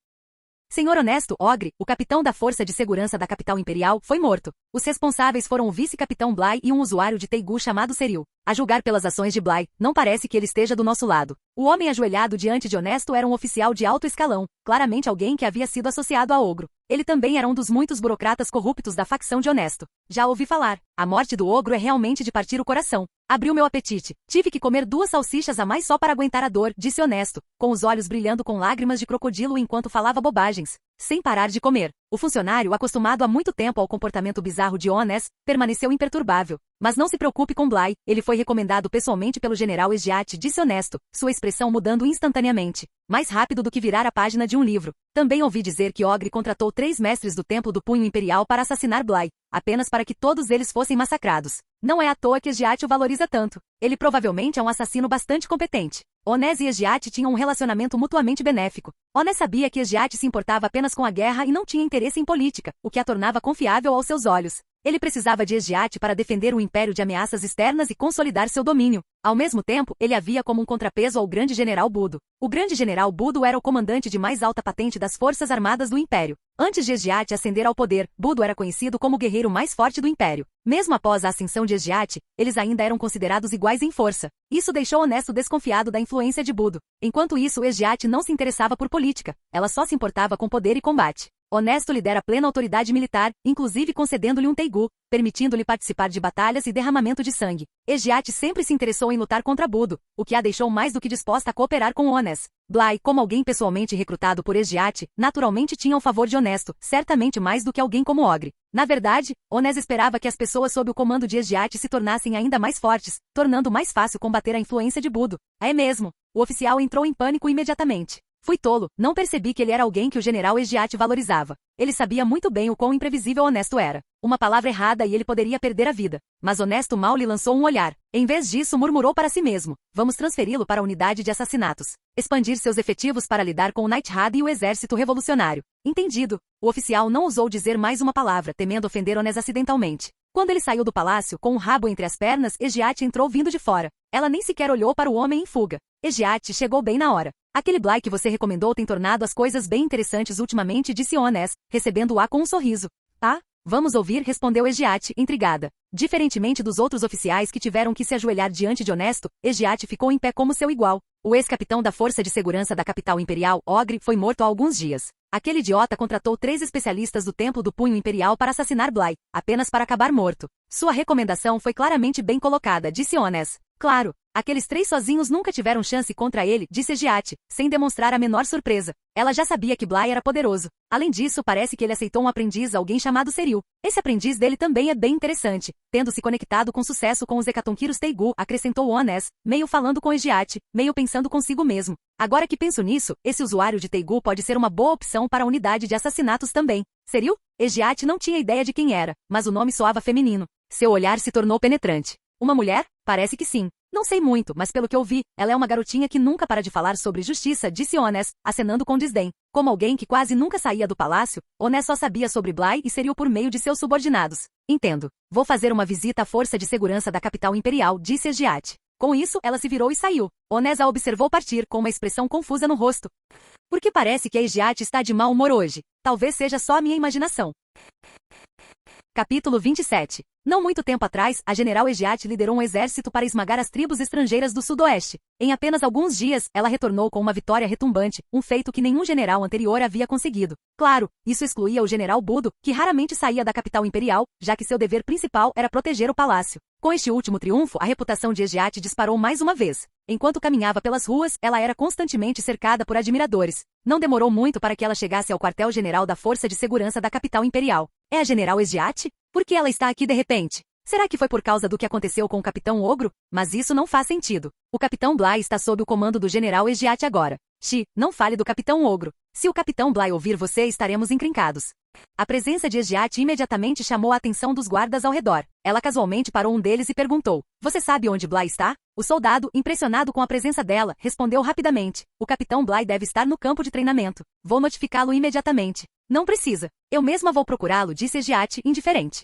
Senhor Honesto, Ogre, o capitão da Força de Segurança da capital imperial, foi morto. Os responsáveis foram o vice-capitão Bly e um usuário de Teigu chamado Cyril. A julgar pelas ações de Bly, não parece que ele esteja do nosso lado. O homem ajoelhado diante de Honesto era um oficial de alto escalão, claramente alguém que havia sido associado a Ogro. Ele também era um dos muitos burocratas corruptos da facção de Honesto. Já ouvi falar. A morte do Ogro é realmente de partir o coração. Abriu meu apetite. Tive que comer 2 salsichas a mais só para aguentar a dor, disse Honesto, com os olhos brilhando com lágrimas de crocodilo enquanto falava bobagens, sem parar de comer. O funcionário, acostumado há muito tempo ao comportamento bizarro de Honest, permaneceu imperturbável. Mas não se preocupe com Bly, ele foi recomendado pessoalmente pelo general Egiat, disse Honesto, sua expressão mudando instantaneamente. Mais rápido do que virar a página de um livro. Também ouvi dizer que Ogre contratou 3 mestres do Templo do Punho Imperial para assassinar Bly, apenas para que todos eles fossem massacrados. Não é à toa que Egiat o valoriza tanto. Ele provavelmente é um assassino bastante competente. Honest e Egiat tinham um relacionamento mutuamente benéfico. Honest sabia que Egiat se importava apenas com a guerra e não tinha interesse em política, o que a tornava confiável aos seus olhos. Ele precisava de Egiat para defender o império de ameaças externas e consolidar seu domínio. Ao mesmo tempo, ele havia como um contrapeso ao grande general Budo. O grande general Budo era o comandante de mais alta patente das forças armadas do império. Antes de Egiat ascender ao poder, Budo era conhecido como o guerreiro mais forte do império. Mesmo após a ascensão de Egiat, eles ainda eram considerados iguais em força. Isso deixou Honesto desconfiado da influência de Budo. Enquanto isso, Egiat não se interessava por política. Ela só se importava com poder e combate. Honesto lhe dera plena autoridade militar, inclusive concedendo-lhe um teigu, permitindo-lhe participar de batalhas e derramamento de sangue. Egiat sempre se interessou em lutar contra Budo, o que a deixou mais do que disposta a cooperar com Honest. Bly, como alguém pessoalmente recrutado por Egiat, naturalmente tinha o favor de Honesto, certamente mais do que alguém como Ogre. Na verdade, Honest esperava que as pessoas sob o comando de Egiat se tornassem ainda mais fortes, tornando mais fácil combater a influência de Budo. É mesmo. O oficial entrou em pânico imediatamente. Fui tolo, não percebi que ele era alguém que o general Egiat valorizava. Ele sabia muito bem o quão imprevisível Honesto era. Uma palavra errada e ele poderia perder a vida. Mas Honesto mal lhe lançou um olhar. Em vez disso, murmurou para si mesmo. Vamos transferi-lo para a unidade de assassinatos. Expandir seus efetivos para lidar com o Nighthawk e o exército revolucionário. Entendido. O oficial não ousou dizer mais uma palavra, temendo ofender Honest acidentalmente. Quando ele saiu do palácio, com o rabo entre as pernas, Egiat entrou vindo de fora. Ela nem sequer olhou para o homem em fuga. Egiat chegou bem na hora. Aquele Bly que você recomendou tem tornado as coisas bem interessantes ultimamente, disse Honest, recebendo-a com um sorriso. Ah? Vamos ouvir, respondeu Egiat, intrigada. Diferentemente dos outros oficiais que tiveram que se ajoelhar diante de Honesto, Egiat ficou em pé como seu igual. O ex-capitão da Força de Segurança da capital imperial, Ogre, foi morto há alguns dias. Aquele idiota contratou 3 especialistas do Templo do Punho Imperial para assassinar Bly, apenas para acabar morto. Sua recomendação foi claramente bem colocada, disse Honest. Claro, aqueles 3 sozinhos nunca tiveram chance contra ele, disse Egiat, sem demonstrar a menor surpresa. Ela já sabia que Bly era poderoso. Além disso, parece que ele aceitou um aprendiz, alguém chamado Seril. Esse aprendiz dele também é bem interessante. Tendo se conectado com sucesso com os Hecatonquiros Teigu, acrescentou Honest, meio falando com Egiat, meio pensando consigo mesmo. Agora que penso nisso, esse usuário de Teigu pode ser uma boa opção para a unidade de assassinatos também. Seril? Egiat não tinha ideia de quem era, mas o nome soava feminino. Seu olhar se tornou penetrante. Uma mulher? Parece que sim. Não sei muito, mas pelo que eu vi, ela é uma garotinha que nunca para de falar sobre justiça, disse Honest, acenando com desdém. Como alguém que quase nunca saía do palácio, Honest só sabia sobre Bly e Seril por meio de seus subordinados. Entendo. Vou fazer uma visita à força de segurança da capital imperial, disse Egiat. Com isso, ela se virou e saiu. Honest a observou partir com uma expressão confusa no rosto. Porque parece que a Egiat está de mau humor hoje. Talvez seja só a minha imaginação. Capítulo 27. Não muito tempo atrás, a general Egiat liderou um exército para esmagar as tribos estrangeiras do sudoeste. Em apenas alguns dias, ela retornou com uma vitória retumbante, um feito que nenhum general anterior havia conseguido. Claro, isso excluía o general Budo, que raramente saía da capital imperial, já que seu dever principal era proteger o palácio. Com este último triunfo, a reputação de Egiat disparou mais uma vez. Enquanto caminhava pelas ruas, ela era constantemente cercada por admiradores. Não demorou muito para que ela chegasse ao quartel-general da Força de Segurança da capital imperial. É a general Egiat? Por que ela está aqui de repente? Será que foi por causa do que aconteceu com o Capitão Ogro? Mas isso não faz sentido. O Capitão Bly está sob o comando do general Egiat agora. Não fale do Capitão Ogro. Se o Capitão Bly ouvir você, estaremos encrencados. A presença de Egiat imediatamente chamou a atenção dos guardas ao redor. Ela casualmente parou um deles e perguntou: Você sabe onde Bly está? O soldado, impressionado com a presença dela, respondeu rapidamente: O Capitão Bly deve estar no campo de treinamento. Vou notificá-lo imediatamente. Não precisa. Eu mesma vou procurá-lo, disse Egiat, indiferente.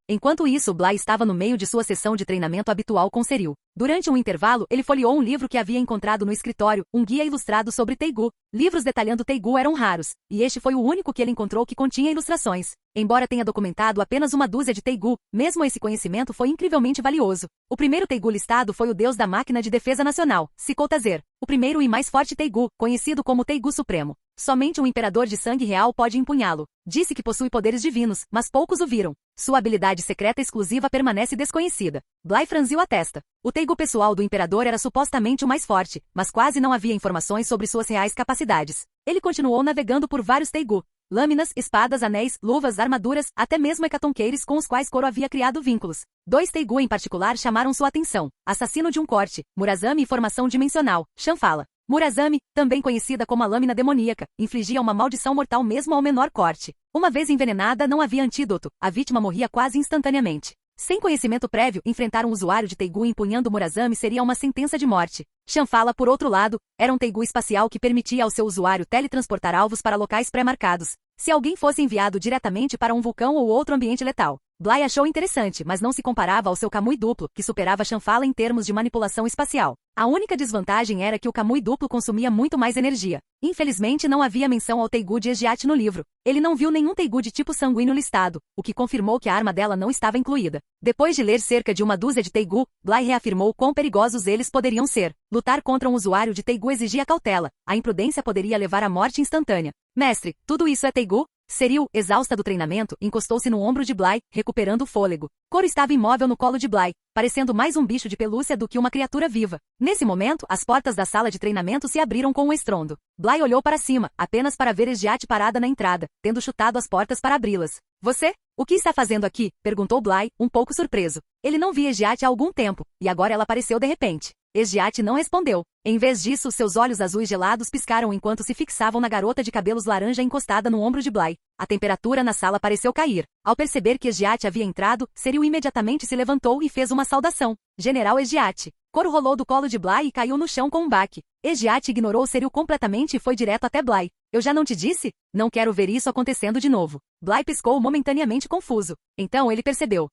Enquanto isso, Bly estava no meio de sua sessão de treinamento habitual com Seril. Durante um intervalo, ele folheou um livro que havia encontrado no escritório, um guia ilustrado sobre Taegu. Livros detalhando Taegu eram raros, e este foi o único que ele encontrou que continha ilustrações. Embora tenha documentado apenas uma dúzia de Taegu, mesmo esse conhecimento foi incrivelmente valioso. O primeiro Taegu listado foi o deus da máquina de defesa nacional, Sikol-Tazer. O primeiro e mais forte Taegu, conhecido como Taegu Supremo. Somente um imperador de sangue real pode empunhá-lo. Disse que possui poderes divinos, mas poucos o viram. Sua habilidade secreta exclusiva permanece desconhecida. Bly franziu a testa. O Taegu pessoal do imperador era supostamente o mais forte, mas quase não havia informações sobre suas reais capacidades. Ele continuou navegando por vários Taegu. Lâminas, espadas, anéis, luvas, armaduras, até mesmo hecatonqueires com os quais Koro havia criado vínculos. 2 Taegu em particular chamaram sua atenção. Assassino de um corte, Murazami e formação dimensional, Shanfala. Murazami, também conhecida como a lâmina demoníaca, infligia uma maldição mortal mesmo ao menor corte. Uma vez envenenada, não havia antídoto, a vítima morria quase instantaneamente. Sem conhecimento prévio, enfrentar um usuário de Taegu empunhando Murazami seria uma sentença de morte. Shanfala, por outro lado, era um Taegu espacial que permitia ao seu usuário teletransportar alvos para locais pré-marcados, se alguém fosse enviado diretamente para um vulcão ou outro ambiente letal. Bly achou interessante, mas não se comparava ao seu Kamui duplo, que superava Shanfala em termos de manipulação espacial. A única desvantagem era que o Kamui duplo consumia muito mais energia. Infelizmente não havia menção ao Taegu de Esgiat no livro. Ele não viu nenhum Taegu de tipo sanguíneo listado, o que confirmou que a arma dela não estava incluída. Depois de ler cerca de uma dúzia de Taegu, Bly reafirmou quão perigosos eles poderiam ser. Lutar contra um usuário de Taegu exigia cautela. A imprudência poderia levar à morte instantânea. Mestre, tudo isso é Taegu? Seriu, exausta do treinamento, encostou-se no ombro de Bly, recuperando o fôlego. Koro estava imóvel no colo de Bly, parecendo mais um bicho de pelúcia do que uma criatura viva. Nesse momento, as portas da sala de treinamento se abriram com um estrondo. Bly olhou para cima, apenas para ver Esgiat parada na entrada, tendo chutado as portas para abri-las. Você? O que está fazendo aqui? Perguntou Bly, um pouco surpreso. Ele não via Esgiat há algum tempo, e agora ela apareceu de repente. Esgiat não respondeu. Em vez disso, seus olhos azuis gelados piscaram enquanto se fixavam na garota de cabelos laranja encostada no ombro de Bly. A temperatura na sala pareceu cair. Ao perceber que Esgiat havia entrado, Seriu imediatamente se levantou e fez uma saudação. General Esgiat. Koro rolou do colo de Bly e caiu no chão com um baque. Esgiat ignorou Seriu completamente e foi direto até Bly. Eu já não te disse? Não quero ver isso acontecendo de novo. Bly piscou momentaneamente confuso. Então ele percebeu.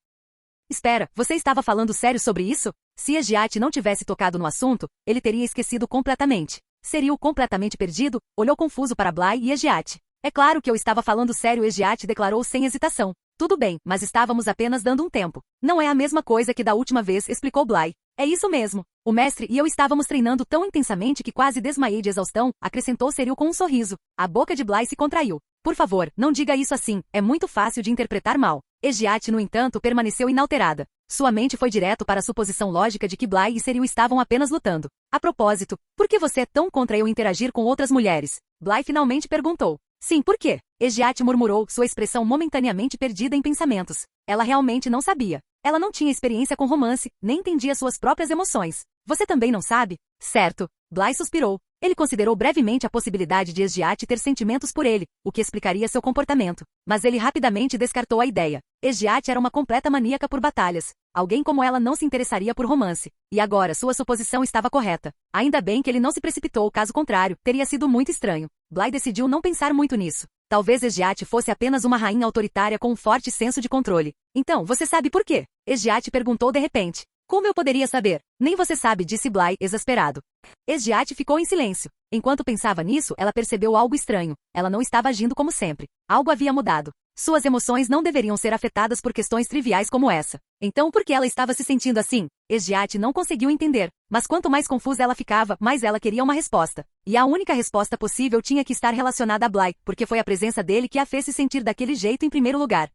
Espera, você estava falando sério sobre isso? Se Esgiat não tivesse tocado no assunto, ele teria esquecido completamente. Seriu completamente perdido, olhou confuso para Bly e Esgiat. É claro que eu estava falando sério, Esgiat declarou sem hesitação. Tudo bem, mas estávamos apenas dando um tempo. Não é a mesma coisa que da última vez, explicou Bly. É isso mesmo. O mestre e eu estávamos treinando tão intensamente que quase desmaiei de exaustão, acrescentou Seriu com um sorriso. A boca de Bly se contraiu. Por favor, não diga isso assim, é muito fácil de interpretar mal. Esgiat, no entanto, permaneceu inalterada. Sua mente foi direto para a suposição lógica de que Bly e Seriu estavam apenas lutando. A propósito, por que você é tão contra eu interagir com outras mulheres? Bly finalmente perguntou. Sim, por quê? Esgiat murmurou, sua expressão momentaneamente perdida em pensamentos. Ela realmente não sabia. Ela não tinha experiência com romance, nem entendia suas próprias emoções. Você também não sabe? Certo. Bly suspirou. Ele considerou brevemente a possibilidade de Esgiat ter sentimentos por ele, o que explicaria seu comportamento. Mas ele rapidamente descartou a ideia. Esgiat era uma completa maníaca por batalhas. Alguém como ela não se interessaria por romance. E agora sua suposição estava correta. Ainda bem que ele não se precipitou, caso contrário, teria sido muito estranho. Bly decidiu não pensar muito nisso. Talvez Esgiat fosse apenas uma rainha autoritária com um forte senso de controle. Então, você sabe por quê? Esgiat perguntou de repente. Como eu poderia saber? Nem você sabe, disse Bly, exasperado. Esgiat ficou em silêncio. Enquanto pensava nisso, ela percebeu algo estranho. Ela não estava agindo como sempre. Algo havia mudado. Suas emoções não deveriam ser afetadas por questões triviais como essa. Então por que ela estava se sentindo assim? Esgiat não conseguiu entender. Mas quanto mais confusa ela ficava, mais ela queria uma resposta. E a única resposta possível tinha que estar relacionada a Bly, porque foi a presença dele que a fez se sentir daquele jeito em primeiro lugar.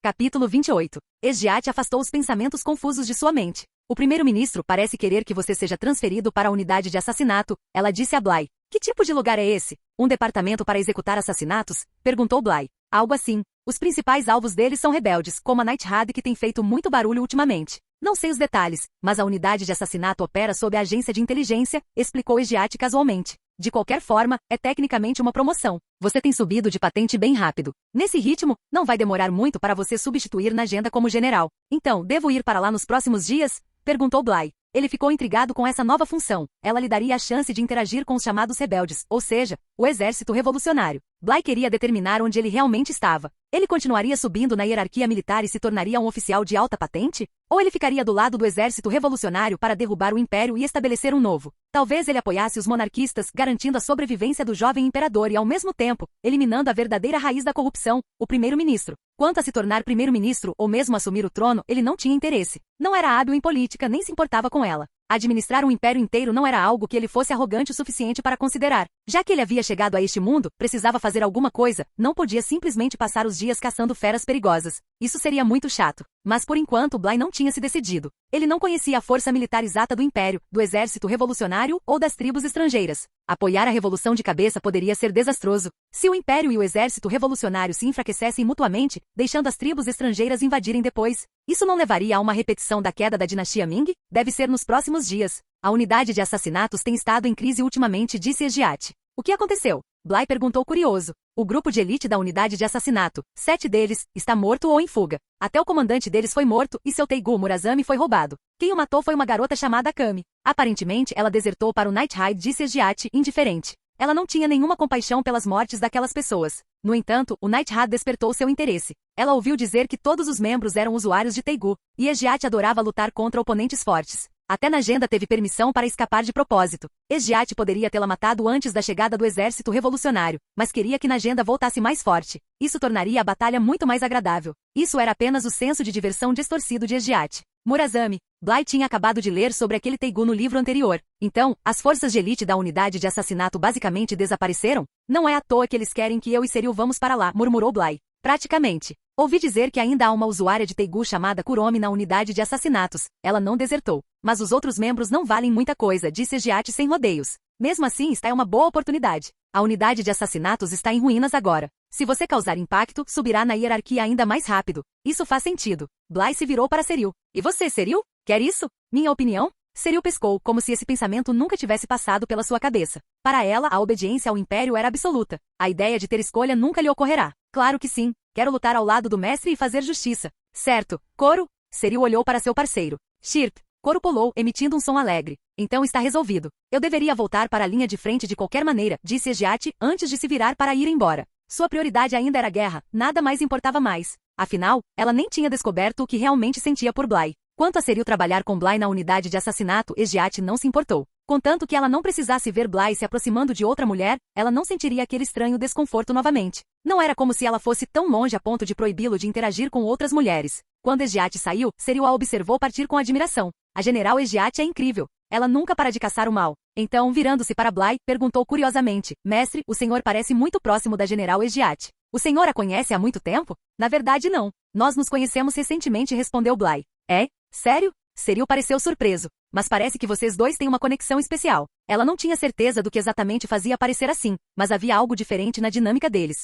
Capítulo 28. Esgiat afastou os pensamentos confusos de sua mente. O primeiro-ministro parece querer que você seja transferido para a unidade de assassinato, ela disse a Bly. Que tipo de lugar é esse? Um departamento para executar assassinatos? Perguntou Bly. Algo assim. Os principais alvos deles são rebeldes, como a Nighthawk que tem feito muito barulho ultimamente. Não sei os detalhes, mas a unidade de assassinato opera sob a agência de inteligência, explicou Esgiat casualmente. De qualquer forma, é tecnicamente uma promoção. Você tem subido de patente bem rápido. Nesse ritmo, não vai demorar muito para você substituir na agenda como general. Então, devo ir para lá nos próximos dias? Perguntou Bly. Ele ficou intrigado com essa nova função. Ela lhe daria a chance de interagir com os chamados rebeldes, ou seja, o exército revolucionário. Bly queria determinar onde ele realmente estava. Ele continuaria subindo na hierarquia militar e se tornaria um oficial de alta patente? Ou ele ficaria do lado do exército revolucionário para derrubar o império e estabelecer um novo? Talvez ele apoiasse os monarquistas, garantindo a sobrevivência do jovem imperador e, ao mesmo tempo, eliminando a verdadeira raiz da corrupção, o primeiro-ministro. Quanto a se tornar primeiro-ministro ou mesmo assumir o trono, ele não tinha interesse. Não era hábil em política nem se importava com ela. Administrar um império inteiro não era algo que ele fosse arrogante o suficiente para considerar. Já que ele havia chegado a este mundo, precisava fazer alguma coisa, não podia simplesmente passar os dias caçando feras perigosas. Isso seria muito chato. Mas por enquanto Bly não tinha se decidido. Ele não conhecia a força militar exata do império, do exército revolucionário ou das tribos estrangeiras. Apoiar a revolução de cabeça poderia ser desastroso. Se o império e o exército revolucionário se enfraquecessem mutuamente, deixando as tribos estrangeiras invadirem depois, isso não levaria a uma repetição da queda da dinastia Ming? Deve ser nos próximos dias. A unidade de assassinatos tem estado em crise ultimamente, disse Ejiat. O que aconteceu? Bly perguntou curioso. O grupo de elite da unidade de assassinato, 7 deles, está morto ou em fuga. Até o comandante deles foi morto e seu Teigu Murazami foi roubado. Quem o matou foi uma garota chamada Kami. Aparentemente ela desertou para o Night Ride, disse Ejiat, indiferente. Ela não tinha nenhuma compaixão pelas mortes daquelas pessoas. No entanto, o Night Ride despertou seu interesse. Ela ouviu dizer que todos os membros eram usuários de Teigu, e Ejiat adorava lutar contra oponentes fortes. Até Najenda teve permissão para escapar de propósito. Ejiat poderia tê-la matado antes da chegada do exército revolucionário, mas queria que Najenda voltasse mais forte. Isso tornaria a batalha muito mais agradável. Isso era apenas o senso de diversão distorcido de Ejiat. Murazami. Bly tinha acabado de ler sobre aquele Teigu no livro anterior. Então, as forças de elite da unidade de assassinato basicamente desapareceram? Não é à toa que eles querem que eu e Seril vamos para lá, murmurou Bly. Praticamente. Ouvi dizer que ainda há uma usuária de Teigu chamada Kuromi na unidade de assassinatos. Ela não desertou. Mas os outros membros não valem muita coisa, disse Ejiat sem rodeios. Mesmo assim, esta é uma boa oportunidade. A unidade de assassinatos está em ruínas agora. Se você causar impacto, subirá na hierarquia ainda mais rápido. Isso faz sentido. Bly se virou para Seril. E você, Seril? Quer isso? Minha opinião? Seril pescou, como se esse pensamento nunca tivesse passado pela sua cabeça. Para ela, a obediência ao império era absoluta. A ideia de ter escolha nunca lhe ocorrerá. Claro que sim. Quero lutar ao lado do mestre e fazer justiça. Certo. Coro? Seril olhou para seu parceiro. Chirp. Coro pulou, emitindo um som alegre. Então está resolvido. Eu deveria voltar para a linha de frente de qualquer maneira, disse Ejiat, antes de se virar para ir embora. Sua prioridade ainda era a guerra, nada mais importava mais. Afinal, ela nem tinha descoberto o que realmente sentia por Bly. Quanto a Seril trabalhar com Bly na unidade de assassinato, Ejiat não se importou. Contanto que ela não precisasse ver Bly se aproximando de outra mulher, ela não sentiria aquele estranho desconforto novamente. Não era como se ela fosse tão longe a ponto de proibi-lo de interagir com outras mulheres. Quando Ejiat saiu, Seril a observou partir com admiração. A general Ejiat é incrível. Ela nunca para de caçar o mal. Então, virando-se para Bly, perguntou curiosamente, Mestre, o senhor parece muito próximo da general Ejiat. O senhor a conhece há muito tempo? Na verdade não. Nós nos conhecemos recentemente, respondeu Bly. É? Sério? Seril pareceu surpreso. Mas parece que vocês dois têm uma conexão especial. Ela não tinha certeza do que exatamente fazia parecer assim, mas havia algo diferente na dinâmica deles.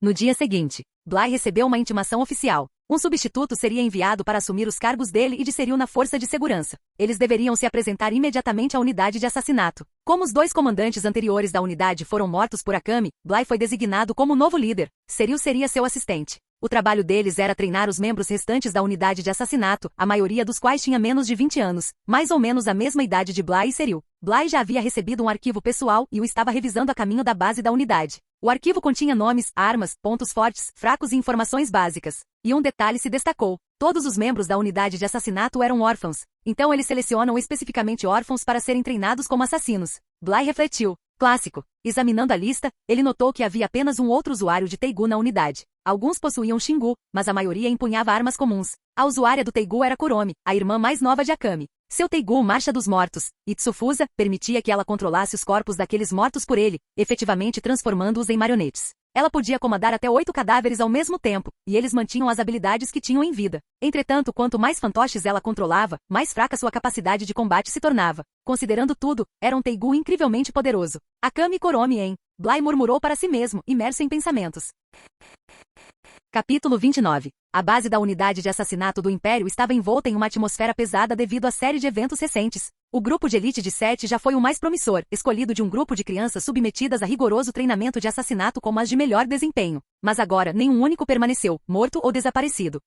No dia seguinte, Bly recebeu uma intimação oficial. Um substituto seria enviado para assumir os cargos dele e de Seril na força de segurança. Eles deveriam se apresentar imediatamente à unidade de assassinato. Como os 2 comandantes anteriores da unidade foram mortos por Akami, Bly foi designado como novo líder. Seril seria seu assistente. O trabalho deles era treinar os membros restantes da unidade de assassinato, a maioria dos quais tinha menos de 20 anos, mais ou menos a mesma idade de Bly e Seril. Bly já havia recebido um arquivo pessoal e o estava revisando a caminho da base da unidade. O arquivo continha nomes, armas, pontos fortes, fracos e informações básicas. E um detalhe se destacou. Todos os membros da unidade de assassinato eram órfãos. Então eles selecionam especificamente órfãos para serem treinados como assassinos. Bly refletiu. Clássico. Examinando a lista, ele notou que havia apenas um outro usuário de Teigu na unidade. Alguns possuíam Shingu, mas a maioria empunhava armas comuns. A usuária do Teigu era Kuromi, a irmã mais nova de Akami. Seu Teigu Marcha dos Mortos, Itsufusa, permitia que ela controlasse os corpos daqueles mortos por ele, efetivamente transformando-os em marionetes. Ela podia comandar até 8 cadáveres ao mesmo tempo, e eles mantinham as habilidades que tinham em vida. Entretanto, quanto mais fantoches ela controlava, mais fraca sua capacidade de combate se tornava. Considerando tudo, era um Teigu incrivelmente poderoso. Akami Kuromi em Bly murmurou para si mesmo, imerso em pensamentos. Capítulo 29. A base da unidade de assassinato do Império estava envolta em uma atmosfera pesada devido à série de eventos recentes. O grupo de elite de 7 já foi o mais promissor, escolhido de um grupo de crianças submetidas a rigoroso treinamento de assassinato como as de melhor desempenho. Mas agora nenhum único permaneceu, morto ou desaparecido.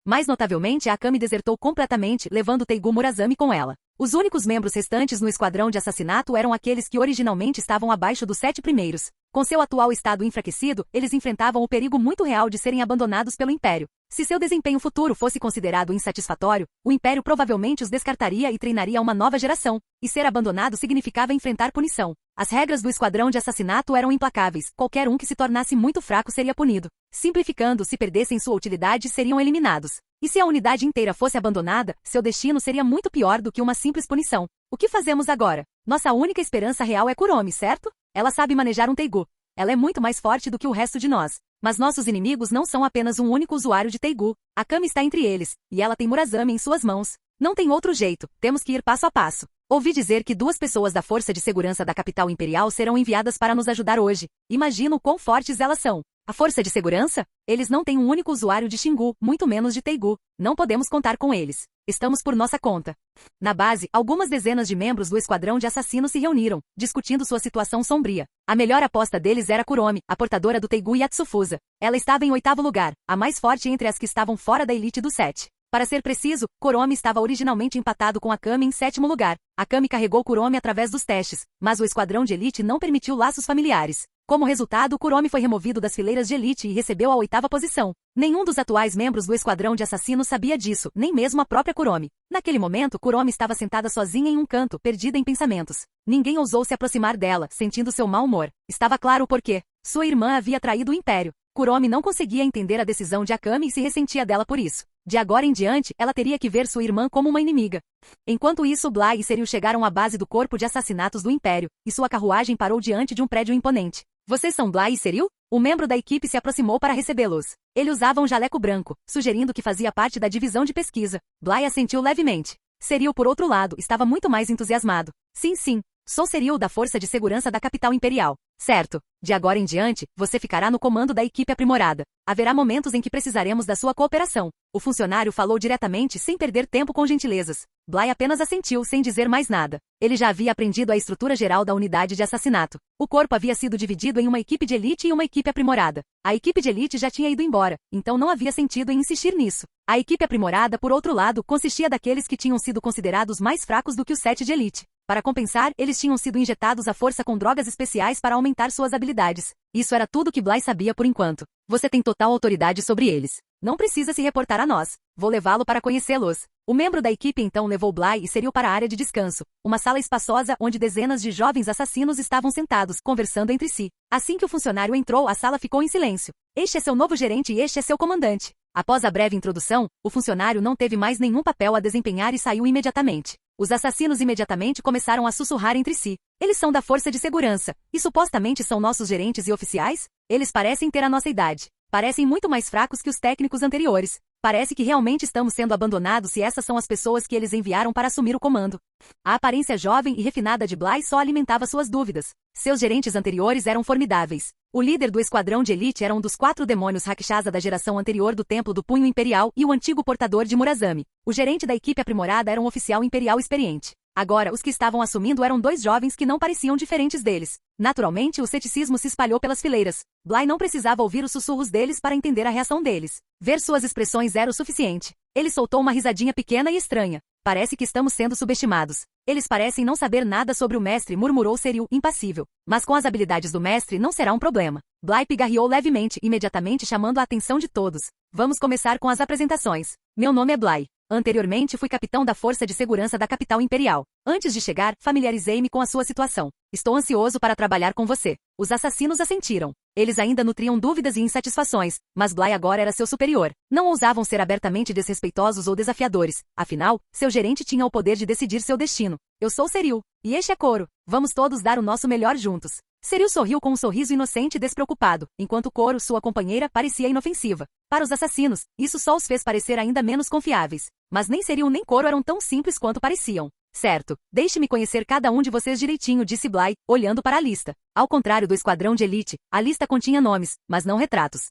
Mais notavelmente, a Akame desertou completamente, levando Teigu Murazami com ela. Os únicos membros restantes no esquadrão de assassinato eram aqueles que originalmente estavam abaixo dos 7 primeiros. Com seu atual estado enfraquecido, eles enfrentavam o perigo muito real de serem abandonados pelo Império. Se seu desempenho futuro fosse considerado insatisfatório, o Império provavelmente os descartaria e treinaria uma nova geração, e ser abandonado significava enfrentar punição. As regras do esquadrão de assassinato eram implacáveis, qualquer um que se tornasse muito fraco seria punido. Simplificando, se perdessem sua utilidade, seriam eliminados. E se a unidade inteira fosse abandonada, seu destino seria muito pior do que uma simples punição. O que fazemos agora? Nossa única esperança real é Kuromi, certo? Ela sabe manejar um Teigu. Ela é muito mais forte do que o resto de nós. Mas nossos inimigos não são apenas um único usuário de Teigu. A Akame está entre eles, e ela tem Murazami em suas mãos. Não tem outro jeito, temos que ir passo a passo. Ouvi dizer que 2 pessoas da Força de Segurança da capital imperial serão enviadas para nos ajudar hoje. Imagino quão fortes elas são. A Força de Segurança? Eles não têm um único usuário de Xingu, muito menos de Teigu. Não podemos contar com eles. Estamos por nossa conta. Na base, algumas dezenas de membros do esquadrão de assassinos se reuniram, discutindo sua situação sombria. A melhor aposta deles era Kuromi, a portadora do Teigu Yatsufusa. Ela estava em 8º lugar, a mais forte entre as que estavam fora da elite dos 7. Para ser preciso, Kuromi estava originalmente empatado com Akame em 7º lugar. Akame carregou Kuromi através dos testes, mas o esquadrão de elite não permitiu laços familiares. Como resultado, Kuromi foi removido das fileiras de elite e recebeu a 8ª posição. Nenhum dos atuais membros do esquadrão de assassinos sabia disso, nem mesmo a própria Kuromi. Naquele momento, Kuromi estava sentada sozinha em um canto, perdida em pensamentos. Ninguém ousou se aproximar dela, sentindo seu mau humor. Estava claro o porquê. Sua irmã havia traído o Império. Kuromi não conseguia entender a decisão de Akame e se ressentia dela por isso. De agora em diante, ela teria que ver sua irmã como uma inimiga. Enquanto isso, Bly e Seril chegaram à base do corpo de assassinatos do Império, e sua carruagem parou diante de um prédio imponente. Vocês são Bly e Seril? Um membro da equipe se aproximou para recebê-los. Ele usava um jaleco branco, sugerindo que fazia parte da divisão de pesquisa. Bly assentiu levemente. Seril, por outro lado, estava muito mais entusiasmado. Sim. Sou Seril da Força de Segurança da capital imperial. Certo. De agora em diante, você ficará no comando da equipe aprimorada. Haverá momentos em que precisaremos da sua cooperação. O funcionário falou diretamente sem perder tempo com gentilezas. Bly apenas assentiu sem dizer mais nada. Ele já havia aprendido a estrutura geral da unidade de assassinato. O corpo havia sido dividido em uma equipe de elite e uma equipe aprimorada. A equipe de elite já tinha ido embora, então não havia sentido em insistir nisso. A equipe aprimorada, por outro lado, consistia daqueles que tinham sido considerados mais fracos do que os 7 de elite. Para compensar, eles tinham sido injetados à força com drogas especiais para aumentar suas habilidades. Isso era tudo que Bly sabia por enquanto. Você tem total autoridade sobre eles. Não precisa se reportar a nós. Vou levá-lo para conhecê-los. O membro da equipe então levou Bly e Seril para a área de descanso, uma sala espaçosa onde dezenas de jovens assassinos estavam sentados, conversando entre si. Assim que o funcionário entrou, a sala ficou em silêncio. Este é seu novo gerente e este é seu comandante. Após a breve introdução, o funcionário não teve mais nenhum papel a desempenhar e saiu imediatamente. Os assassinos imediatamente começaram a sussurrar entre si. Eles são da Força de Segurança, e supostamente são nossos gerentes e oficiais? Eles parecem ter a nossa idade. Parecem muito mais fracos que os técnicos anteriores. Parece que realmente estamos sendo abandonados se essas são as pessoas que eles enviaram para assumir o comando. A aparência jovem e refinada de Bly só alimentava suas dúvidas. Seus gerentes anteriores eram formidáveis. O líder do esquadrão de elite era um dos 4 demônios Rakshasa da geração anterior do Templo do Punho Imperial e o antigo portador de Murazami. O gerente da equipe aprimorada era um oficial imperial experiente. Agora, os que estavam assumindo eram 2 jovens que não pareciam diferentes deles. Naturalmente, o ceticismo se espalhou pelas fileiras. Bly não precisava ouvir os sussurros deles para entender a reação deles. Ver suas expressões era o suficiente. Ele soltou uma risadinha pequena e estranha. Parece que estamos sendo subestimados. Eles parecem não saber nada sobre o mestre, murmurou Seril, impassível. Mas com as habilidades do mestre não será um problema. Bly pigarreou levemente, imediatamente chamando a atenção de todos. Vamos começar com as apresentações. Meu nome é Bly. Anteriormente fui capitão da Força de Segurança da capital imperial. Antes de chegar, familiarizei-me com a sua situação. Estou ansioso para trabalhar com você. Os assassinos assentiram. Eles ainda nutriam dúvidas e insatisfações, mas Bly agora era seu superior. Não ousavam ser abertamente desrespeitosos ou desafiadores. Afinal, seu gerente tinha o poder de decidir seu destino. Eu sou Seril, e este é Koro. Vamos todos dar o nosso melhor juntos. Seril sorriu com um sorriso inocente e despreocupado, enquanto Koro, sua companheira, parecia inofensiva. Para os assassinos, isso só os fez parecer ainda menos confiáveis. Mas nem Seril nem Koro eram tão simples quanto pareciam. Certo, deixe-me conhecer cada um de vocês direitinho, disse Bly, olhando para a lista. Ao contrário do esquadrão de elite, a lista continha nomes, mas não retratos.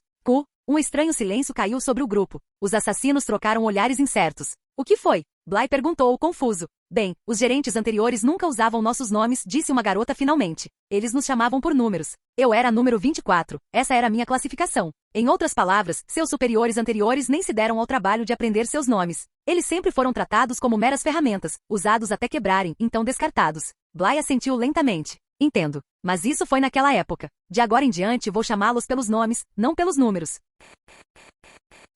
Um estranho silêncio caiu sobre o grupo. Os assassinos trocaram olhares incertos. O que foi? Bly perguntou, confuso. Bem, os gerentes anteriores nunca usavam nossos nomes, disse uma garota finalmente. Eles nos chamavam por números. Eu era número 24, essa era a minha classificação. Em outras palavras, seus superiores anteriores nem se deram ao trabalho de aprender seus nomes. Eles sempre foram tratados como meras ferramentas, usados até quebrarem, então descartados. Bly assentiu lentamente. Entendo. Mas isso foi naquela época. De agora em diante vou chamá-los pelos nomes, não pelos números.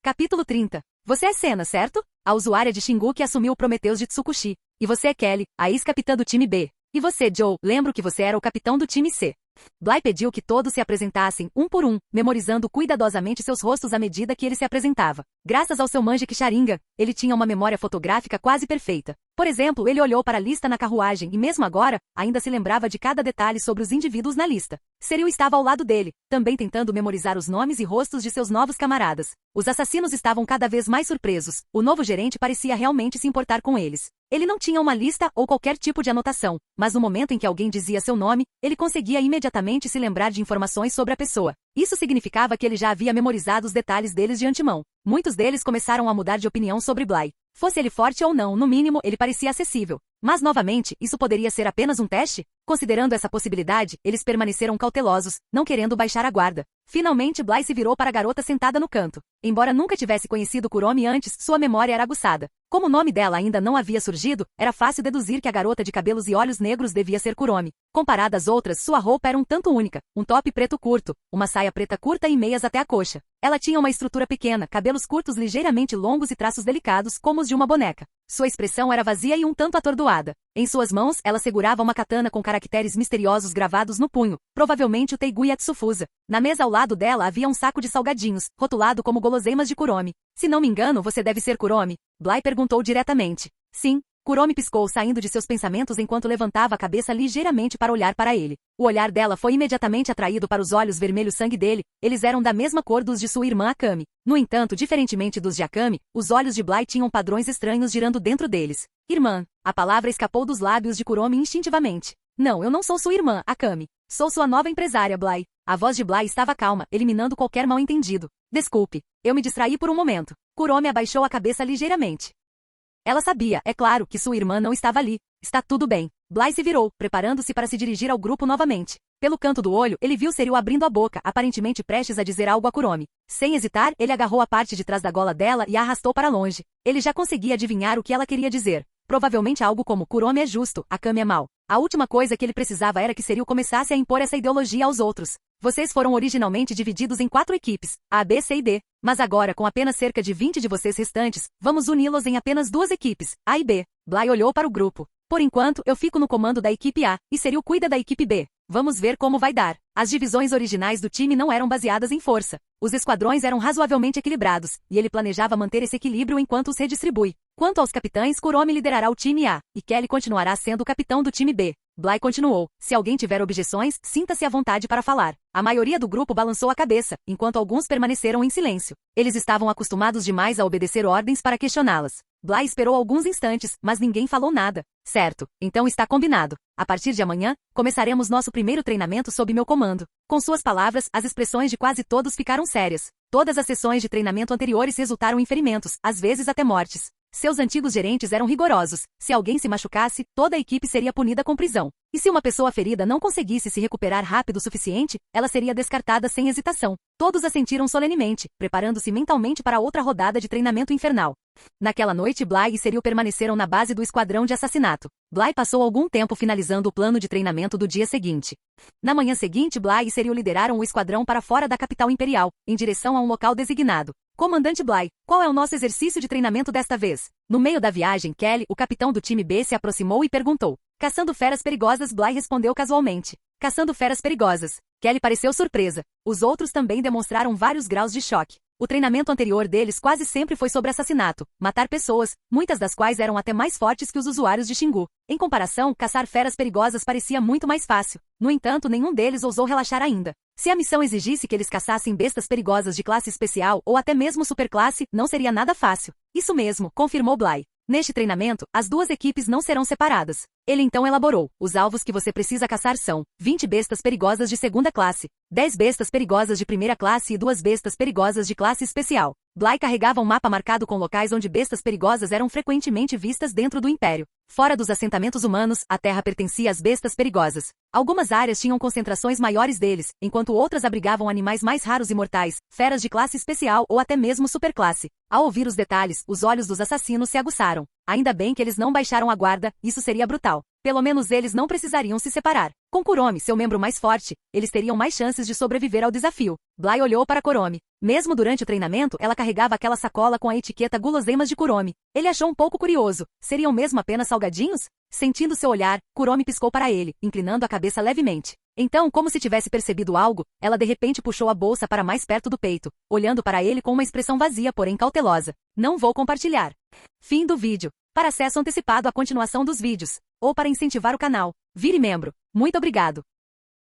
Capítulo 30. Você é Senna, certo? A usuária de Xingu que assumiu o Prometheus de Tsukushi. E você é Kelly, a ex-capitã do time B. E você, Joe, lembro que você era o capitão do time C. Bly pediu que todos se apresentassem, um por um, memorizando cuidadosamente seus rostos à medida que ele se apresentava. Graças ao seu Manjek Sharingan, ele tinha uma memória fotográfica quase perfeita. Por exemplo, ele olhou para a lista na carruagem e mesmo agora, ainda se lembrava de cada detalhe sobre os indivíduos na lista. Serial estava ao lado dele, também tentando memorizar os nomes e rostos de seus novos camaradas. Os assassinos estavam cada vez mais surpresos. O novo gerente parecia realmente se importar com eles. Ele não tinha uma lista ou qualquer tipo de anotação, mas no momento em que alguém dizia seu nome, ele conseguia imediatamente se lembrar de informações sobre a pessoa. Isso significava que ele já havia memorizado os detalhes deles de antemão. Muitos deles começaram a mudar de opinião sobre Bly. Fosse ele forte ou não, no mínimo, ele parecia acessível. Mas, novamente, isso poderia ser apenas um teste? Considerando essa possibilidade, eles permaneceram cautelosos, não querendo baixar a guarda. Finalmente, Bly se virou para a garota sentada no canto. Embora nunca tivesse conhecido Kuromi antes, sua memória era aguçada. Como o nome dela ainda não havia surgido, era fácil deduzir que a garota de cabelos e olhos negros devia ser Kuromi. Comparada às outras, sua roupa era um tanto única. Um top preto curto, uma saia preta curta e meias até a coxa. Ela tinha uma estrutura pequena, cabelos curtos ligeiramente longos e traços delicados, como os de uma boneca. Sua expressão era vazia e um tanto atordoada. Em suas mãos, ela segurava uma katana com caracteres misteriosos gravados no punho, provavelmente o Teiguya Yatsufusa. Na mesa ao lado dela havia um saco de salgadinhos, rotulado como guloseimas de Kuromi. Se não me engano, você deve ser Kuromi? Bly perguntou diretamente. Sim. Kuromi piscou saindo de seus pensamentos enquanto levantava a cabeça ligeiramente para olhar para ele. O olhar dela foi imediatamente atraído para os olhos vermelhos sangue dele, eles eram da mesma cor dos de sua irmã Akami. No entanto, diferentemente dos de Akami, os olhos de Bly tinham padrões estranhos girando dentro deles. Irmã. A palavra escapou dos lábios de Kuromi instintivamente. Não, eu não sou sua irmã, Akami. Sou sua nova empresária, Bly. A voz de Bly estava calma, eliminando qualquer mal-entendido. Desculpe. Eu me distraí por um momento. Kuromi abaixou a cabeça ligeiramente. Ela sabia, é claro, que sua irmã não estava ali. Está tudo bem. Bly se virou, preparando-se para se dirigir ao grupo novamente. Pelo canto do olho, ele viu Serial abrindo a boca, aparentemente prestes a dizer algo a Kuromi. Sem hesitar, ele agarrou a parte de trás da gola dela e a arrastou para longe. Ele já conseguia adivinhar o que ela queria dizer. Provavelmente algo como Kuromi é justo, Akami é mau. A última coisa que ele precisava era que Serial começasse a impor essa ideologia aos outros. Vocês foram originalmente divididos em 4 equipes, A, B, C e D. Mas agora, com apenas cerca de 20 de vocês restantes, vamos uni-los em apenas 2 equipes, A e B. Bly olhou para o grupo. Por enquanto, eu fico no comando da equipe A, e Serial cuida da equipe B. Vamos ver como vai dar. As divisões originais do time não eram baseadas em força. Os esquadrões eram razoavelmente equilibrados, e ele planejava manter esse equilíbrio enquanto os redistribui. Quanto aos capitães, Kuromi liderará o time A, e Kelly continuará sendo o capitão do time B. Bly continuou. Se alguém tiver objeções, sinta-se à vontade para falar. A maioria do grupo balançou a cabeça, enquanto alguns permaneceram em silêncio. Eles estavam acostumados demais a obedecer ordens para questioná-las. Bly esperou alguns instantes, mas ninguém falou nada. Certo, então está combinado. A partir de amanhã, começaremos nosso primeiro treinamento sob meu comando. Com suas palavras, as expressões de quase todos ficaram sérias. Todas as sessões de treinamento anteriores resultaram em ferimentos, às vezes até mortes. Seus antigos gerentes eram rigorosos. Se alguém se machucasse, toda a equipe seria punida com prisão. E se uma pessoa ferida não conseguisse se recuperar rápido o suficiente, ela seria descartada sem hesitação. Todos assentiram solenemente, preparando-se mentalmente para outra rodada de treinamento infernal. Naquela noite, Bly e Serial permaneceram na base do esquadrão de assassinato. Bly passou algum tempo finalizando o plano de treinamento do dia seguinte. Na manhã seguinte, Bly e Serial lideraram o esquadrão para fora da capital imperial, em direção a um local designado. Comandante Bly, qual é o nosso exercício de treinamento desta vez? No meio da viagem, Kelly, o capitão do time B, se aproximou e perguntou. Caçando feras perigosas, Bly respondeu casualmente. Caçando feras perigosas. Kelly pareceu surpresa. Os outros também demonstraram vários graus de choque. O treinamento anterior deles quase sempre foi sobre assassinato, matar pessoas, muitas das quais eram até mais fortes que os usuários de Xingu. Em comparação, caçar feras perigosas parecia muito mais fácil. No entanto, nenhum deles ousou relaxar ainda. Se a missão exigisse que eles caçassem bestas perigosas de classe especial ou até mesmo superclasse, não seria nada fácil. Isso mesmo, confirmou Bly. Neste treinamento, as 2 equipes não serão separadas. Ele então elaborou. Os alvos que você precisa caçar são 20 bestas perigosas de segunda classe, 10 bestas perigosas de primeira classe e 2 bestas perigosas de classe especial. Bly carregava um mapa marcado com locais onde bestas perigosas eram frequentemente vistas dentro do Império. Fora dos assentamentos humanos, a Terra pertencia às bestas perigosas. Algumas áreas tinham concentrações maiores deles, enquanto outras abrigavam animais mais raros e mortais, feras de classe especial ou até mesmo superclasse. Ao ouvir os detalhes, os olhos dos assassinos se aguçaram. Ainda bem que eles não baixaram a guarda, isso seria brutal. Pelo menos eles não precisariam se separar. Com Kuromi, seu membro mais forte, eles teriam mais chances de sobreviver ao desafio. Bly olhou para Kuromi. Mesmo durante o treinamento, ela carregava aquela sacola com a etiqueta guloseimas de Kuromi. Ele achou um pouco curioso. Seriam mesmo apenas salgadinhos? Sentindo seu olhar, Kuromi piscou para ele, inclinando a cabeça levemente. Então, como se tivesse percebido algo, ela de repente puxou a bolsa para mais perto do peito, olhando para ele com uma expressão vazia, porém cautelosa. Não vou compartilhar. Fim do vídeo. Para acesso antecipado à continuação dos vídeos, ou para incentivar o canal, vire membro. Muito obrigado.